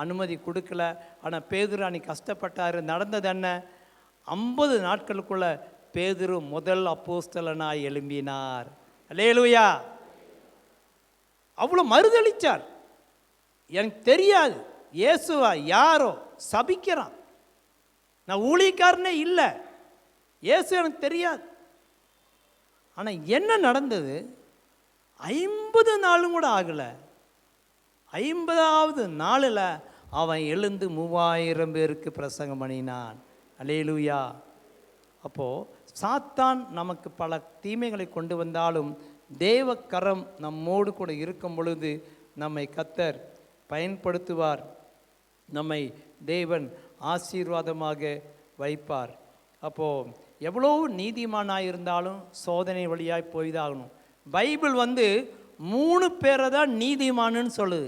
D: அனுமதி கொடுக்கல. ஆனால் பேதுரு அன்னைக்கு கஷ்டப்பட்டார். நடந்தது என்ன? 50 நாட்களுக்குள்ள பேதுரு முதல் அப்போஸ்தலனாய் எழும்பினார். அல்லேலூயா. அவ்வளோ மறுதளிச்சார். எனக்கு தெரியாது இயேசுவா யாரோ, சபிக்கிறான், நான் ஊழியக்காரனே இல்லை, இயேசு எனக்கு தெரியாது. ஆனால் என்ன நடந்தது? 50 நாளும் கூட ஆகலை. 50வது நாளில் அவன் எழுந்து 3000 பேருக்கு பிரசங்கம் பண்ணினான். அல்லேலூயா. அப்போது சாத்தான் நமக்கு பல தீமைகளை கொண்டு வந்தாலும் தேவக்கரம் நம்மோடு கூட இருக்கும் பொழுது நம்மை கர்த்தர் பயன்படுத்துவார். நம்மை தேவன் ஆசீர்வாதமாக வைப்பார். அப்போது எவ்வளோ நீதிமானாக இருந்தாலும் சோதனை வழியாய் போய்தாகணும். பைபிள் 3 பேரை தான் நீதிமானுன்னு சொல்லுது.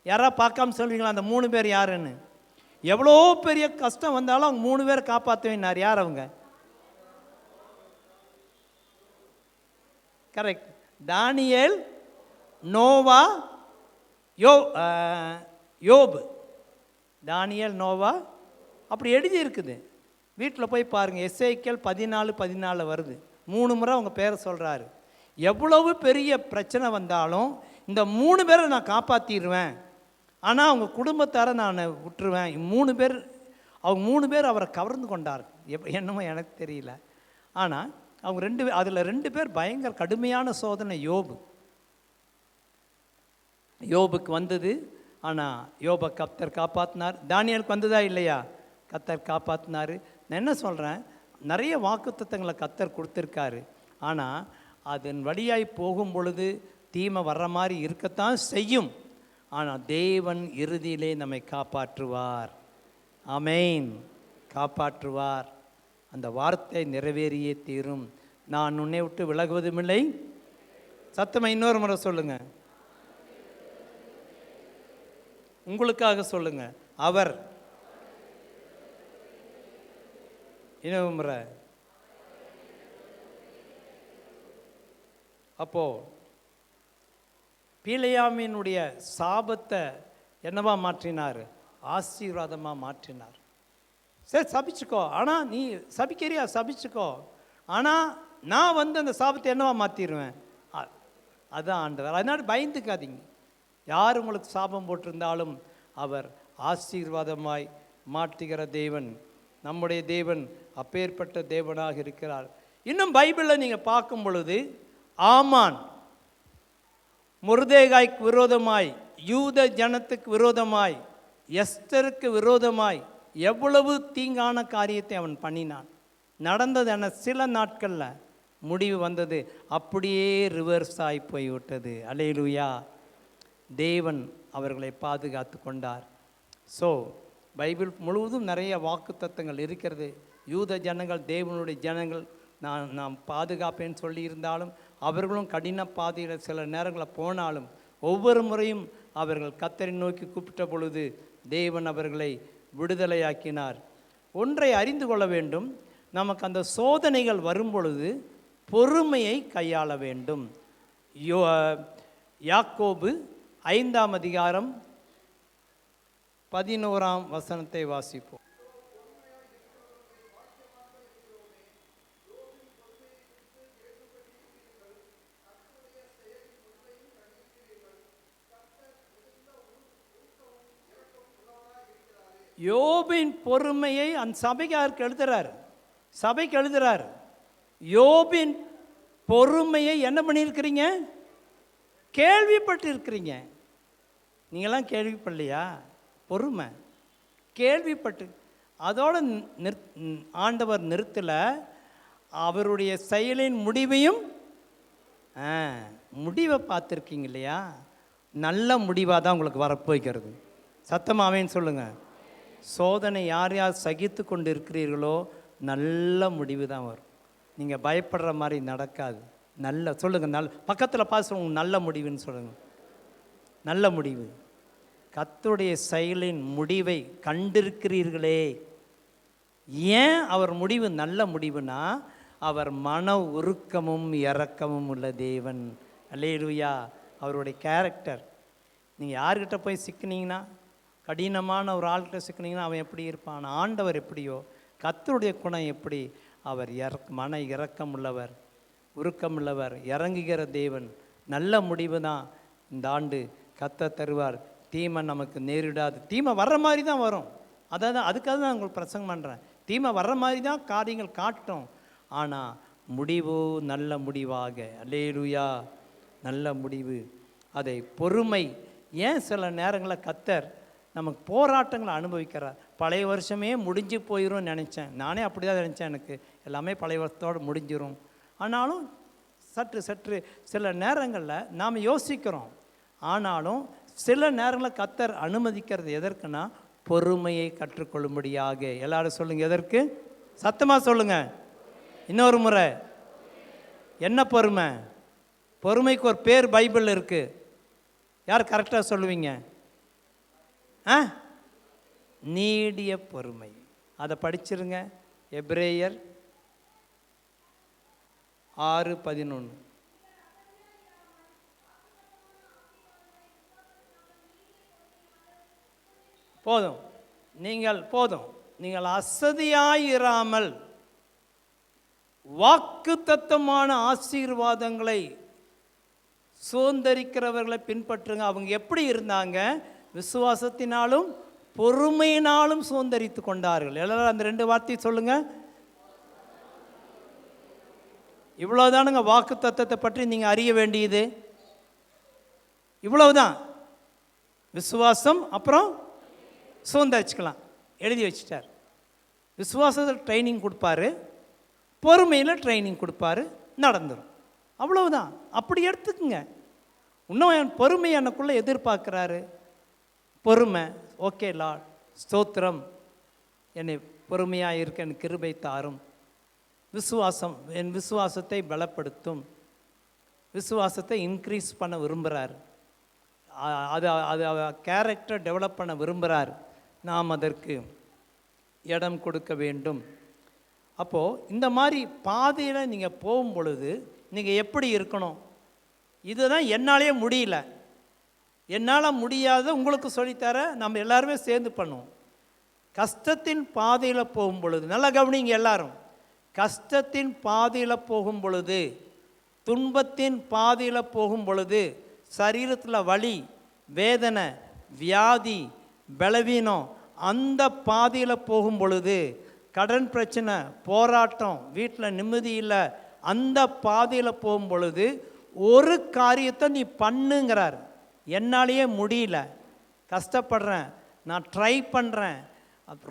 D: யாராவது பார்க்காம சொல்வீங்களா அந்த 3 பேர் யாருன்னு? எவ்வளோ பெரிய கஷ்டம் வந்தாலும் அவங்க 3 பேரை காப்பாற்றுவேன்னார். யார் அவங்க? கரெக்ட். தானியேல், நோவா, யோபு. தானியேல், நோவா, அப்படி எழுதி இருக்குது. வீட்டில் போய் பாருங்கள், எஸ்ஐக்கள் 14:14 வருது. 3 முறை அவங்க பேரை சொல்கிறாரு. எவ்வளவு பெரிய பிரச்சனை வந்தாலும் இந்த 3 பேரை நான் காப்பாற்றிடுவேன், ஆனால் அவங்க குடும்பத்தாரை நான் விட்டுருவேன். 3 பேர், அவங்க 3 பேர் அவரை கவர்ந்து கொண்டார். என்னமோ எனக்கு தெரியல. ஆனால் அவங்க 2 பேர், அதில் 2 பேர் பயங்கர கடுமையான சோதனை. யோபுக்கு வந்தது, ஆனால் யோபை கர்த்தர் காப்பாற்றினார். தானியேலுக்கு வந்ததா இல்லையா? கர்த்தர் காப்பாற்றினார். நான் என்ன சொல்கிறேன், நிறைய வாக்குத்தத்தங்களை கர்த்தர் கொடுத்துருக்காரு. ஆனால் அதன் வழியாய் போகும் பொழுது தீமை வர்ற மாதிரி இருக்கத்தான் செய்யும். ஆனால் தேவன் இறுதியிலே நம்மை காப்பாற்றுவார். ஆமென். காப்பாற்றுவார். அந்த வார்த்தை நிறைவேறியே தீரும். நான் உன்னை விட்டு விலகுவதுமில்லை. சத்தமாக இன்னொரு முறை சொல்லுங்க, உங்களுக்காக சொல்லுங்க. அவர், இன்னொரு முறை. அப்போ பீலையாமினுடைய சாபத்தை என்னவா மாற்றினார்? ஆசீர்வாதமாக மாற்றினார். சரி, சபிச்சுக்கோ, ஆனால் நீ சபிக்கிறியா? சபிச்சுக்கோ, ஆனால் நான் வந்து அந்த சாபத்தை என்னவா மாற்றிடுவேன். அதுதான் ஆண்டவர். அதனால பயந்துக்காதீங்க. யார் உங்களுக்கு சாபம் போட்டிருந்தாலும் அவர் ஆசீர்வாதமாய் மாற்றுகிற தேவன் நம்முடைய தேவன். அப்பேற்பட்ட தேவனாக இருக்கிறார். இன்னும் பைபிளில் நீங்கள் பார்க்கும் பொழுது ஆமான் மொர்தெகாய்க்கு விரோதமாய், யூத ஜனத்துக்கு விரோதமாய், எஸ்தருக்கு விரோதமாய் எவ்வளவு தீங்கான காரியத்தை அவன் பண்ணினான். நடந்தது என்ன? சில நாட்களில் முடிவு வந்தது. அப்படியே ரிவர்ஸ் ஆகி போய்விட்டது. அல்லேலூயா. தேவன் அவர்களை பாதுகாத்து கொண்டார். ஸோ பைபிள் முழுவதும் நிறைய வாக்குத்தத்தங்கள் இருக்கிறது. யூத ஜனங்கள் தேவனுடைய ஜனங்கள், நான் பாதுகாப்பேன்னு சொல்லியிருந்தாலும் அவர்களும் கடின பாதையில் சில நேரங்களில் போனாலும் ஒவ்வொரு முறையும் அவர்கள் கர்த்தரை நோக்கி கூப்பிட்ட பொழுது தேவன் அவர்களை விடுதலையாக்கினார். ஒன்றை அறிந்து கொள்ள வேண்டும், நமக்கு அந்த சோதனைகள் வரும் பொழுது பொறுமையை கையாள வேண்டும். யாக்கோபு 5ஆம் அதிகாரம் 11ஆம் வசனத்தை வாசிப்போம். யோபின் பொறுமையை அந்த சபைக்கு எழுதுறார். யோபின் பொறுமையை என்ன பண்ணியிருக்கிறீங்க? கேள்விப்பட்டிருக்கிறீங்க. நீங்களாம் கேள்விப்படலையா? பொறுமை கேள்விப்பட்டு, அதோட ஆண்டவர் நிறுத்தல, அவருடைய செயலின் முடிவையும் முடிவை பார்த்துருக்கீங்க இல்லையா? நல்ல முடிவாக தான் உங்களுக்கு வரப்போய்கிறது. சத்தமாவேன்னு சொல்லுங்கள். சோதனை யார் யார் சகித்து கொண்டு இருக்கிறீர்களோ நல்ல முடிவு தான் வரும். நீங்கள் பயப்படுற மாதிரி நடக்காது. நல்ல சொல்லுங்கள், பக்கத்தில் பார்த்து நல்ல முடிவுன்னு சொல்லுங்கள். நல்ல முடிவு. கர்த்தருடைய செயலின் முடிவை கண்டிருக்கிறீர்களே. ஏன் அவர் முடிவு நல்ல முடிவுனா, அவர் மன உருக்கமும் இரக்கமும் உள்ள தேவன். அல்லேலூயா. அவருடைய கேரக்டர். நீங்கள் யார்கிட்ட போய் சிக்கினீங்கன்னா, கடினமான ஒரு ஆள்கிட்ட சிக்கினீங்கன்னா அவன் எப்படி இருப்பான்? ஆண்டவர் எப்படியோ, கர்த்தருடைய குணம் எப்படி? அவர் மன இரக்கம் உள்ளவர், உருக்கமுள்ளவர், இறங்குகிற தேவன். நல்ல முடிவு தான் இந்த ஆண்டு கர்த்தர் தருவார். தீமை நமக்கு நேரிடாது. தீமை வர்ற மாதிரி தான் வரும். அதுக்காக தான் உங்களுக்கு பிரசங்கம் பண்ணுறேன். தீமை வர்ற மாதிரி தான் காரியங்கள் காட்டும். ஆனால் முடிவு நல்ல முடிவாக. அல்லேலூயா. நல்ல முடிவு. அதை பொறுமை. ஏன் சில நேரங்களில் கர்த்தர் நமக்கு போராட்டங்களை அனுபவிக்கிறார். பழைய வருஷமே முடிஞ்சு போயிடும் நினச்சேன். நானே அப்படி தான் நினச்சேன். எனக்கு எல்லாமே பழைய வருஷத்தோடு முடிஞ்சிடும். ஆனாலும் சற்று சில நேரங்களில் நாம் யோசிக்கிறோம். ஆனாலும் சில நேரங்களில் கர்த்தர் அனுமதிக்கிறது எதற்குன்னா, பொறுமையை கற்றுக்கொள்ளும்படியாக. எல்லாரும் சொல்லுங்கள், எதற்கு? சத்தமாக சொல்லுங்கள். இன்னொரு முறை. என்ன பொறுமை? பொறுமைக்கு ஒரு பேர் பைபிளில் இருக்குது. யார் கரெக்டாக சொல்லுவீங்க? நீடிய பொறுமை. அதை படிச்சிருங்க. எபிரேயர் 6:11. போதும், நீங்கள் போதும். நீங்கள் அசதியாயிராமல் வாக்குத்தத்தமான ஆசீர்வாதங்களை சுதந்தரிக்கிறவர்களை பின்பற்றுங்க. அவங்க எப்படி இருந்தாங்க? விசுவாசத்தினாலும் பொறுமையினாலும் சுதந்தரித்து கொண்டார்கள். எல்லாரும் அந்த 2 வார்த்தையை சொல்லுங்க. இவ்வளவுதானுங்க வாக்கு தத்தத்தை பற்றி நீங்கள் அறிய வேண்டியது. இவ்வளவுதான். விசுவாசம், அப்புறம் சுதந்தரிச்சுக்கலாம். எழுதி வச்சிட்டார். விசுவாசத்தில் ட்ரைனிங் கொடுப்பாரு, பொறுமையில் ட்ரைனிங் கொடுப்பாரு, நடந்துடும். அவ்வளவுதான். அப்படி எடுத்துக்குங்க. இன்னும் என் பொறுமை எனக்குள்ளே எதிர்பார்க்குறாரு. பொறுமை, ஓகே லார்ட், ஸ்தோத்திரம், என்னை பொறுமையாக இருக்க என் கிருபை தாரும். விசுவாசம் என் விசுவாசத்தை பலப்படுத்தும். விசுவாசத்தை இன்க்ரீஸ் பண்ண விரும்புகிறார். அது அது கேரக்டர் டெவலப் பண்ண விரும்புகிறார். நாம் அதற்கு இடம் கொடுக்க வேண்டும். அப்போது இந்த மாதிரி பாதையில் நீங்கள் போகும் பொழுது நீங்கள் எப்படி இருக்கணும்? இதுதான் என்னாலே முடியல, என்னால் முடியாத உங்களுக்கு சொல்லித்தர நம்ம எல்லாருமே சேர்ந்து பண்ணுவோம். கஷ்டத்தின் பாதையில் போகும் பொழுது, நல்லா கவனிங்க எல்லாரும், கஷ்டத்தின் பாதையில் போகும் பொழுது, துன்பத்தின் பாதையில் போகும் பொழுது, சரீரத்தில் வலி, வேதனை, வியாதி, பலவீனம், அந்த பாதையில் போகும் பொழுது, கடன் பிரச்சனை, போராட்டம், வீட்டில் நிம்மதி இல்லை, அந்த பாதையில் போகும் பொழுது ஒரு காரியத்தை நீ பண்ணுங்கிறார். என்னாலேயே முடியல, கஷ்டப்படுறேன், நான் ட்ரை பண்ணுறேன்,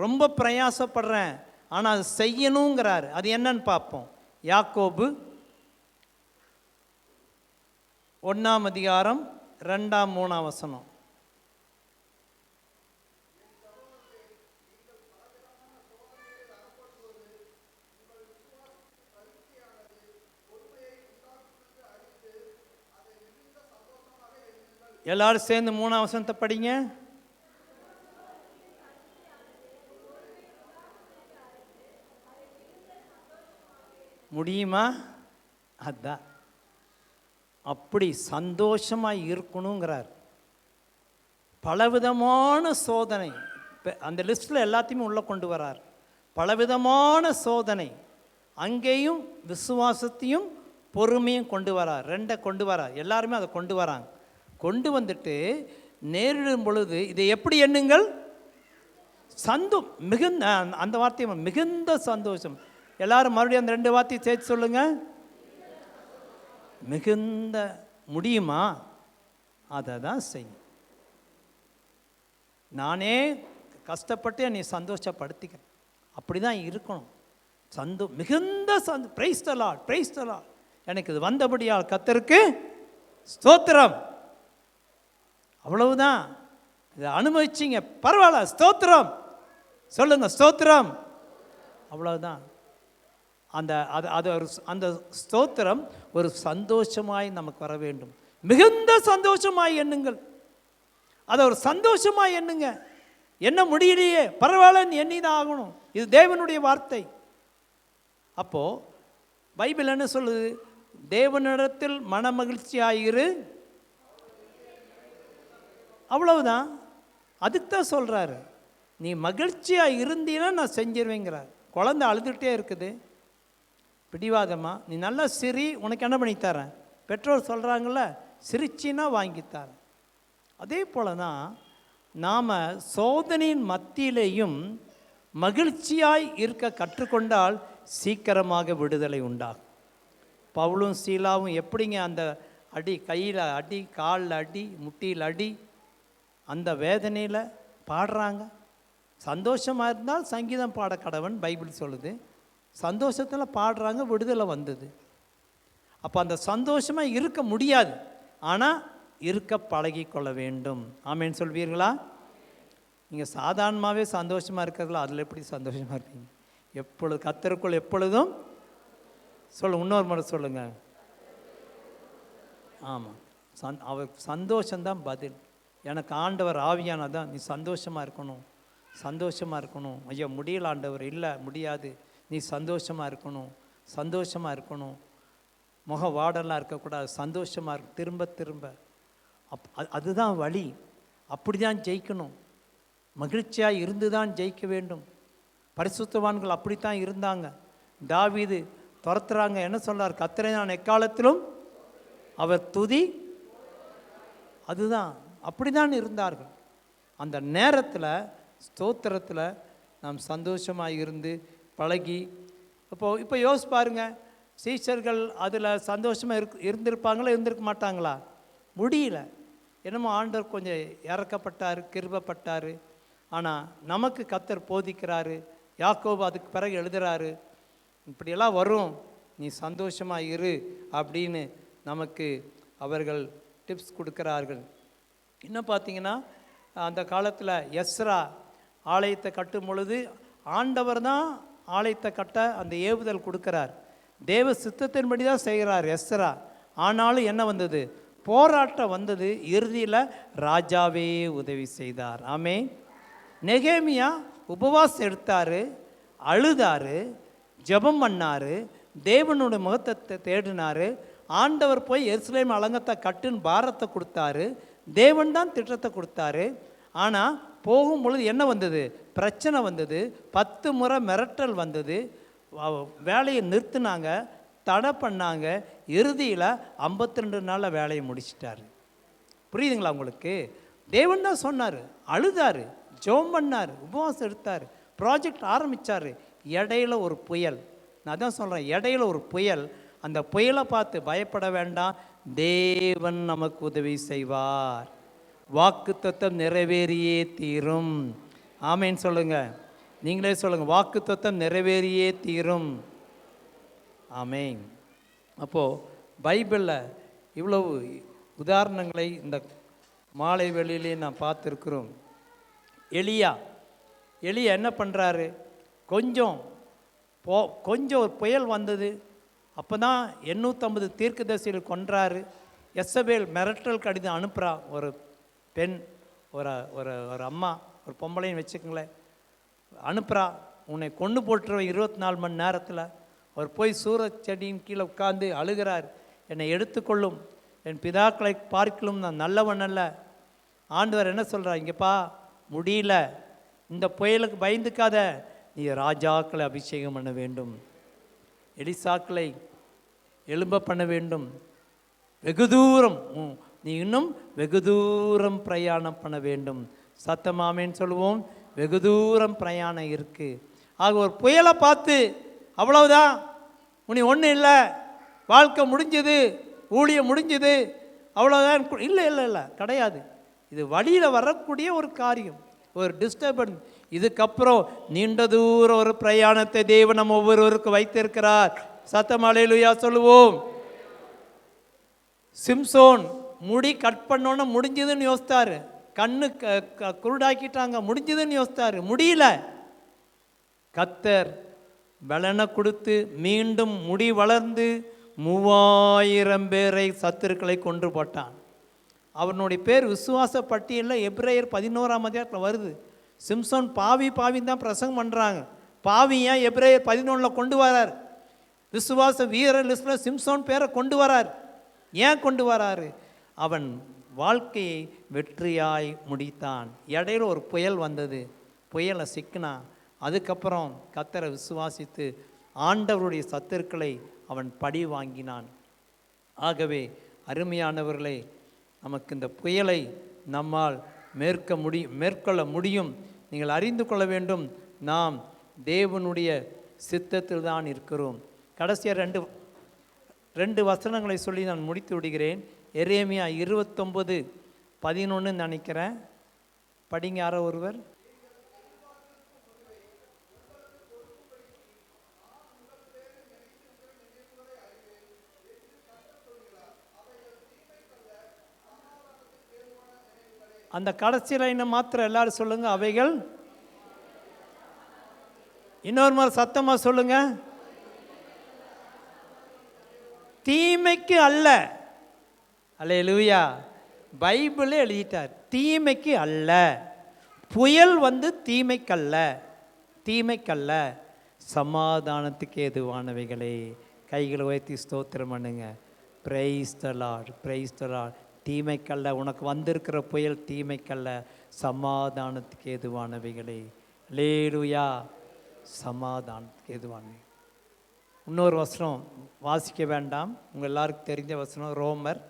D: ரொம்ப பிரயாசப்படுறேன், ஆனால் அது செய்யணுங்கிறார். அது என்னன்னு பார்ப்போம். யாக்கோபு 1 2 3 எல்லாரும் சேர்ந்து 3 படிங்க. முடியுமா? அதான் அப்படி சந்தோஷமாக இருக்கணுங்கிறார். பலவிதமான சோதனை, அந்த லிஸ்ட்டில் எல்லாத்தையுமே உள்ளே கொண்டு வரார். பலவிதமான சோதனை, அங்கேயும் விசுவாசத்தையும் பொறுமையும் கொண்டு வரார். 2 கொண்டு வரார். எல்லாருமே அதை கொண்டு வராங்க. கொண்டு வந்துட்டு நேரிடும் பொழுது இதை எப்படி எண்ணுங்கள்? மிகுந்த, அந்த வார்த்தையை மிகுந்த சந்தோஷம். எல்லாரும் மறுபடியும் அந்த 2 வார்த்தையை சேர்த்து சொல்லுங்க. மிகுந்த. முடியுமா? அதை தான் செய்யும். நானே கஷ்டப்பட்டு என்னை சந்தோஷப்படுத்திக்கிறேன். அப்படி தான் இருக்கணும். மிகுந்த praise the Lord, praise the Lord. எனக்கு இது வந்தபடியால் கர்த்தருக்கு ஸ்தோத்திரம். அவ்வளவுதான். இதை அனுபவிச்சிங்க, பரவாயில்ல, ஸ்தோத்திரம் சொல்லுங்க, ஸ்தோத்திரம். அவ்வளவுதான். அந்த ஸ்தோத்திரம் ஒரு சந்தோஷமாய் நமக்கு வர வேண்டும். மிகுந்த சந்தோஷமாய் எண்ணுங்கள். அதை ஒரு சந்தோஷமாய் எண்ணுங்க. என்ன முடியலையே, பரவாயில்ல, எண்ணி தான் ஆகணும். இது தேவனுடைய வார்த்தை. அப்போ பைபிள் என்ன சொல்லுது? தேவனிடத்தில் மன மகிழ்ச்சியாயிரு. அவ்வளவுதான். அதுக்கு தான் சொல்கிறாரு, நீ மகிழ்ச்சியாக இருந்தீன்னா நான் செஞ்சிருவேங்கிறார். குழந்தை அழுதுகிட்டே இருக்குது, பிடிவாதமா, நீ நல்லா சிரி, உனக்கு என்ன பண்ணித்தரேன். பெற்றோர் சொல்கிறாங்கள, சிரிச்சின்னா வாங்கித்தாரேன். அதே போல தான் நாம் சோதனையின் மத்தியிலேயும் மகிழ்ச்சியாய் இருக்க கற்றுக்கொண்டால் சீக்கிரமாக விடுதலை உண்டாகும். பவுலும் சீலாவும் எப்படிங்க அந்த அடி, கையில் அடி, காலில் அடி, முட்டியில் அடி, அந்த வேதனையில் பாடுறாங்க. சந்தோஷமாக இருந்தால் சங்கீதம் பாட கடவன் பைபிள் சொல்லுது. சந்தோஷத்தில் பாடுறாங்க, விடுதலை வந்தது. அப்போ அந்த சந்தோஷமாக இருக்க முடியாது, ஆனால் இருக்க பழகி கொள்ள வேண்டும். ஆமேன்னு சொல்வீர்களா? நீங்கள் சாதாரணமாகவே சந்தோஷமாக இருக்கிறதுல அதில் எப்படி சந்தோஷமாக இருக்கீங்க? எப்பொழுது கர்த்தருக்குள் எப்பொழுதும் இன்னொரு முறை சொல்லுங்கள். ஆமாம், அவர் சந்தோஷம்தான் பதில். எனக்கு ஆண்டவர் ஆவியானதான், நீ சந்தோஷமாக இருக்கணும், சந்தோஷமாக இருக்கணும். ஐயா முடியல ஆண்டவர், இல்லை முடியாது, நீ சந்தோஷமாக இருக்கணும், சந்தோஷமாக இருக்கணும், முக வாடெல்லாம் இருக்கக்கூடாது, சந்தோஷமாக இருக்கு, திரும்ப திரும்ப. அதுதான் வழி. அப்படி தான் ஜெயிக்கணும். மகிழ்ச்சியாக இருந்து தான் ஜெயிக்க வேண்டும். பரிசுத்தவான்கள் அப்படித்தான் இருந்தாங்க. தாவீது துரத்துறாங்க, என்ன சொல்றார்? கர்த்தரை நான் எக்காலத்திலும் அவர் துதி. அதுதான், அப்படிதான் இருந்தார்கள். அந்த நேரத்தில் ஸ்தோத்திரத்தில் நாம் சந்தோஷமாக இருந்து பழகி, இப்போ யோசிச்சு பாருங்க, சீஷர்கள் அதில் சந்தோஷமாக இருந்திருப்பாங்களா, இருந்திருக்க மாட்டாங்களா? முடியல. என்னமோ ஆண்டவர் கொஞ்சம் இறக்கப்பட்டார், கிருபப்பட்டார். ஆனால் நமக்கு கர்த்தர் போதிக்கிறாரு. யாக்கோபு அதுக்கு பிறகு எழுதுகிறாரு, இப்படியெல்லாம் வரும், நீ சந்தோஷமாக இரு அப்படின்னு நமக்கு அவர்கள் டிப்ஸ் கொடுக்குறார்கள். இன்னும் பார்த்தீங்கன்னா, அந்த காலத்தில் எஸ்ரா ஆலயத்தை கட்டும் பொழுது ஆண்டவர் தான் ஆலயத்தை கட்ட அந்த ஏவுதல் கொடுக்குறார். தேவ சித்தத்தின்படி தான் செய்கிறார் எஸ்ரா. ஆனாலும் என்ன வந்தது? போராட்டம் வந்தது. இறுதியில் ராஜாவே உதவி செய்தார். ஆமே. நெகேமியா உபவாசம் எடுத்தார், அழுதார், ஜெபம் பண்ணார், தேவனுடைய முகத்தை தேடினார். ஆண்டவர் போய் எருசலேம் அலங்கத்தை கட்டுன்னு பாரத்தை கொடுத்தாரு. தேவன் தான் திட்டத்தை கொடுத்தாரு. ஆனால் போகும் பொழுது என்ன வந்தது? பிரச்சனை வந்தது. 10 முறை மிரட்டல் வந்தது. வேலையை நிறுத்தினாங்க, தடை பண்ணாங்க. இறுதியில் 52 நாளில் வேலையை முடிச்சிட்டாரு. புரியுதுங்களா உங்களுக்கு? தேவன் தான் சொன்னார். அழுதார், ஜெபம் பண்ணார், உபவாசம் எடுத்தார், ப்ராஜெக்ட் ஆரம்பித்தார். இடையில ஒரு புயல். நான் தான் சொல்கிறேன், இடையில ஒரு புயல். அந்த புயலை பார்த்து பயப்பட வேண்டாம், தேவன் நமக்கு உதவி செய்வார். வாக்குத்தத்தம் நிறைவேறியே தீரும். ஆமேன்னு சொல்லுங்க, நீங்களே சொல்லுங்க, வாக்குத்தத்தம் நிறைவேறியே தீரும். ஆமேன். அப்போது பைபிளில் இவ்வளவு உதாரணங்களை இந்த மாலை வேளையிலே நான் பார்த்துருக்குறோம். எலியா என்ன பண்ணுறாரு? கொஞ்சம் ஒரு புயல் வந்தது. அப்போ தான் 850 தீர்க்கதரிசிகள் கொன்றாரு. எசபேல் மிரட்டல் கடிதம் அனுப்புகிறா. ஒரு பெண், ஒரு அம்மா, ஒரு பொம்பளைன்னு வச்சுக்கோங்களேன், அனுப்புகிறா, உன்னை கொண்டு போட்டுருவேன் 24 மணி நேரத்தில். அவர் போய் சூரச் செடியின் கீழே உட்கார்ந்து அழுகிறார். என்னை எடுத்துக்கொள்ளும், என் பிதாக்களை பார்க்கலும் நான் நல்லவன் அல்ல. ஆண்டவர் என்ன சொல்கிறார்? இங்கேப்பா முடியல, இந்த புயலுக்கு பயந்துக்காத, நீ ராஜாக்களை அபிஷேகம் பண்ண வேண்டும், எலிசாக்களை எழும்ப பண்ண வேண்டும், வெகு தூரம், நீ இன்னும் வெகு தூரம் பிரயாணம் பண்ண வேண்டும். சத்தமாமேன்னு சொல்லுவோம். வெகு தூரம் பிரயாணம் இருக்குது. ஆக ஒரு புயலை பார்த்து அவ்வளவுதான், உனி ஒன்றும் இல்லை, வாழ்க்கை முடிஞ்சது, ஊழியம் முடிஞ்சது, அவ்வளோதான். இல்லை இல்லை இல்லை, கிடையாது. இது வழியில் வரக்கூடிய ஒரு காரியம், ஒரு டிஸ்டர்பன்ஸ். இதுக்கப்புறம் நீண்ட தூரம் ஒரு பிரயாணத்தை தேவன் நம்ம ஒவ்வொருவருக்கும் வைத்திருக்கிறார். சத்தம் அல்லேலூயா சொல்லுவோம். சிம்சோன் முடி கட் பண்ணோன்னு முடிஞ்சதுன்னு யோசித்தாரு. கண்ணு குருடாக்கிட்டாங்க, முடிஞ்சதுன்னு யோசித்தாரு. முடியல. கர்த்தர் பலனை கொடுத்து மீண்டும் முடி வளர்ந்து 3000 பேரை சத்துருக்களை கொன்று போட்டான். அவனுடைய பேர் விசுவாச பட்டியலில் எபிரேயர் 11ஆம் அதிகாரத்தில் வருது. சிம்சோன் பாவின்னு தான் பிரசங்கம் பண்ணுறாங்க. பாவியா எபிரேயர் 11 கொண்டு வரார். விசுவாச வீரர் லிஸ்டில் சிம்சோன் பேரை கொண்டு வரார். ஏன் கொண்டு வராரு? அவன் வாழ்க்கையை வெற்றியாய் முடித்தான். இடையில ஒரு புயல் வந்தது, புயலை சிக்கினான். அதுக்கப்புறம் கர்த்தரை விசுவாசித்து ஆண்டவருடைய சத்துருக்களை அவன் பழி வாங்கினான். ஆகவே அருமையானவர்களே, நமக்கு இந்த புயலை நம்மால் மேற்கொள்ள முடியும். நீங்கள் அறிந்து கொள்ள வேண்டும், நாம் தேவனுடைய சித்தத்தில் தான் இருக்கிறோம். கடைசியாக ரெண்டு வசனங்களை சொல்லி நான் முடித்து விடுகிறேன். எரேமியா 29:11 நினைக்கிறேன். படிங்க யாரோ ஒருவர். அந்த கடைசி லைனை மாத்திரம் எல்லாரும் சொல்லுங்க. அவைகள், இன்னொரு மாதிரி சத்தமா சொல்லுங்க, தீமைக்கு அல்ல. அல்லேலூயா. பைபிளே எழுதிட்டார், தீமைக்கு அல்ல. புயல் வந்து தீமைக்கல்ல, சமாதானத்துக்கு ஏதுவானவைகளே. கைகளை உயர்த்தி ஸ்தோத்திரம் பண்ணுங்க. Praise the Lord, praise the Lord. தீமைக்கல்ல, உனக்கு வந்திருக்கிற புயல் தீமைக்கல்ல, சமாதானத்துக்கு ஏதுவானவைகளே. அல்லேலூயா. சமாதானத்துக்கு ஏதுவானவைகள். இன்னொரு வசனம் வாசிக்க வேண்டாம், உங்கள் எல்லாருக்கும் தெரிஞ்ச வசனம், ரோமர்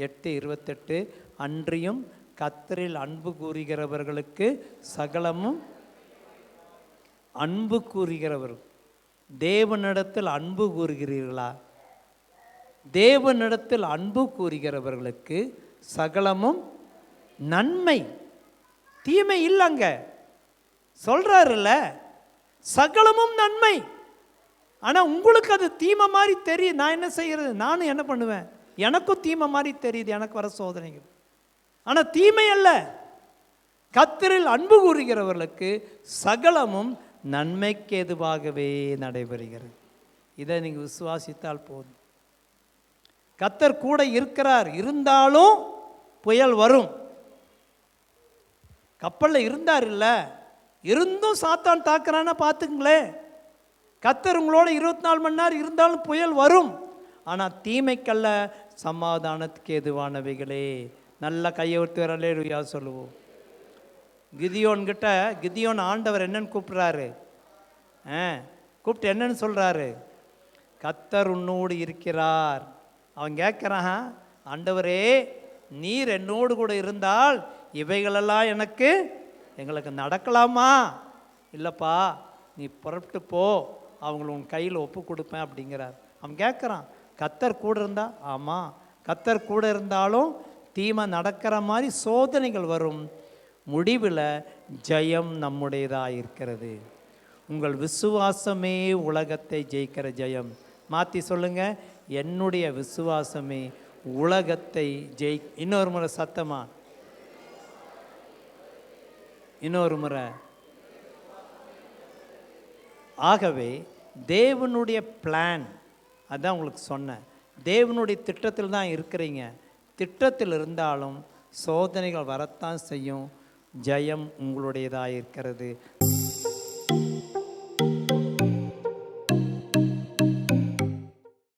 D: 8:28. அன்றியும் கர்த்தரில் அன்பு கூறுகிறவர்களுக்கு சகலமும், அன்பு கூறுகிறவர்கள், தேவனிடத்தில் அன்பு கூறுகிறீர்களா? தேவனிடத்தில் அன்பு கூறுகிறவர்களுக்கு சகலமும் நன்மை, தீமை இல்லைங்க சொல்றாருல்ல, சகலமும் நன்மை. ஆனால் உங்களுக்கு அது தீமை மாதிரி தெரியும். நான் என்ன செய்கிறது? நானும் என்ன பண்ணுவேன்? எனக்கும் தீமை மாதிரி தெரியுது, எனக்கு வர சோதனைகள். ஆனால் தீமை அல்ல. கர்த்தரில் அன்பு கூறுகிறவர்களுக்கு சகலமும் நன்மைக்கு எதுவாகவே நடைபெறுகிறது. இதை நீங்கள் விசுவாசித்தால் போதும். கர்த்தர் கூட இருக்கிறார், இருந்தாலும் புயல் வரும். கப்பலில் இருந்தார் இல்லை, இருந்தும் சாத்தான் தாக்குறான்னா பார்த்துங்களேன். கர்த்தர் உங்களோட 24 மணி நேரம் இருந்தாலும் புயல் வரும். ஆனால் தீமைக்கல்ல, சமாதானத்துக்கு ஏதுவானவைகளே. நல்ல கையை விட்டு அல்லேலூயா சொல்லுவோம். கிதியோன் ஆண்டவர் என்னன்னு கூப்பிட்றாரு? கூப்பிட்டு என்னன்னு சொல்கிறாரு? கர்த்தர் உன்னோடு இருக்கிறார். அவன் கேட்குறான், ஆண்டவரே நீர் என்னோடு கூட இருந்தால் இவைகளெல்லாம் எங்களுக்கு நடக்கலாமா? இல்லைப்பா, நீ புறப்பட்டு போ, அவங்கள உன் கையில் ஒப்பு கொடுப்பேன் அப்படிங்கிறார். அவன் கேட்குறான், கர்த்தர் கூட இருந்தா? ஆமாம், கர்த்தர் கூட இருந்தாலும் தீமை நடக்கிற மாதிரி சோதனைகள் வரும். முடிவில் ஜெயம் நம்முடையதாக இருக்கிறது. உங்கள் விசுவாசமே உலகத்தை ஜெயிக்கிற ஜெயம். மாற்றி சொல்லுங்க, என்னுடைய விசுவாசமே உலகத்தை இன்னொரு முறை சத்தமா, இன்னொரு முறை. ஆகவே தேவனுடைய பிளான், அதான் உங்களுக்கு சொன்னேன், தேவனுடைய திட்டத்தில் தான் இருக்கிறீங்க. திட்டத்தில் இருந்தாலும் சோதனைகள் வரத்தான் செய்யும். ஜெயம் உங்களுடையதாக இருக்கிறது.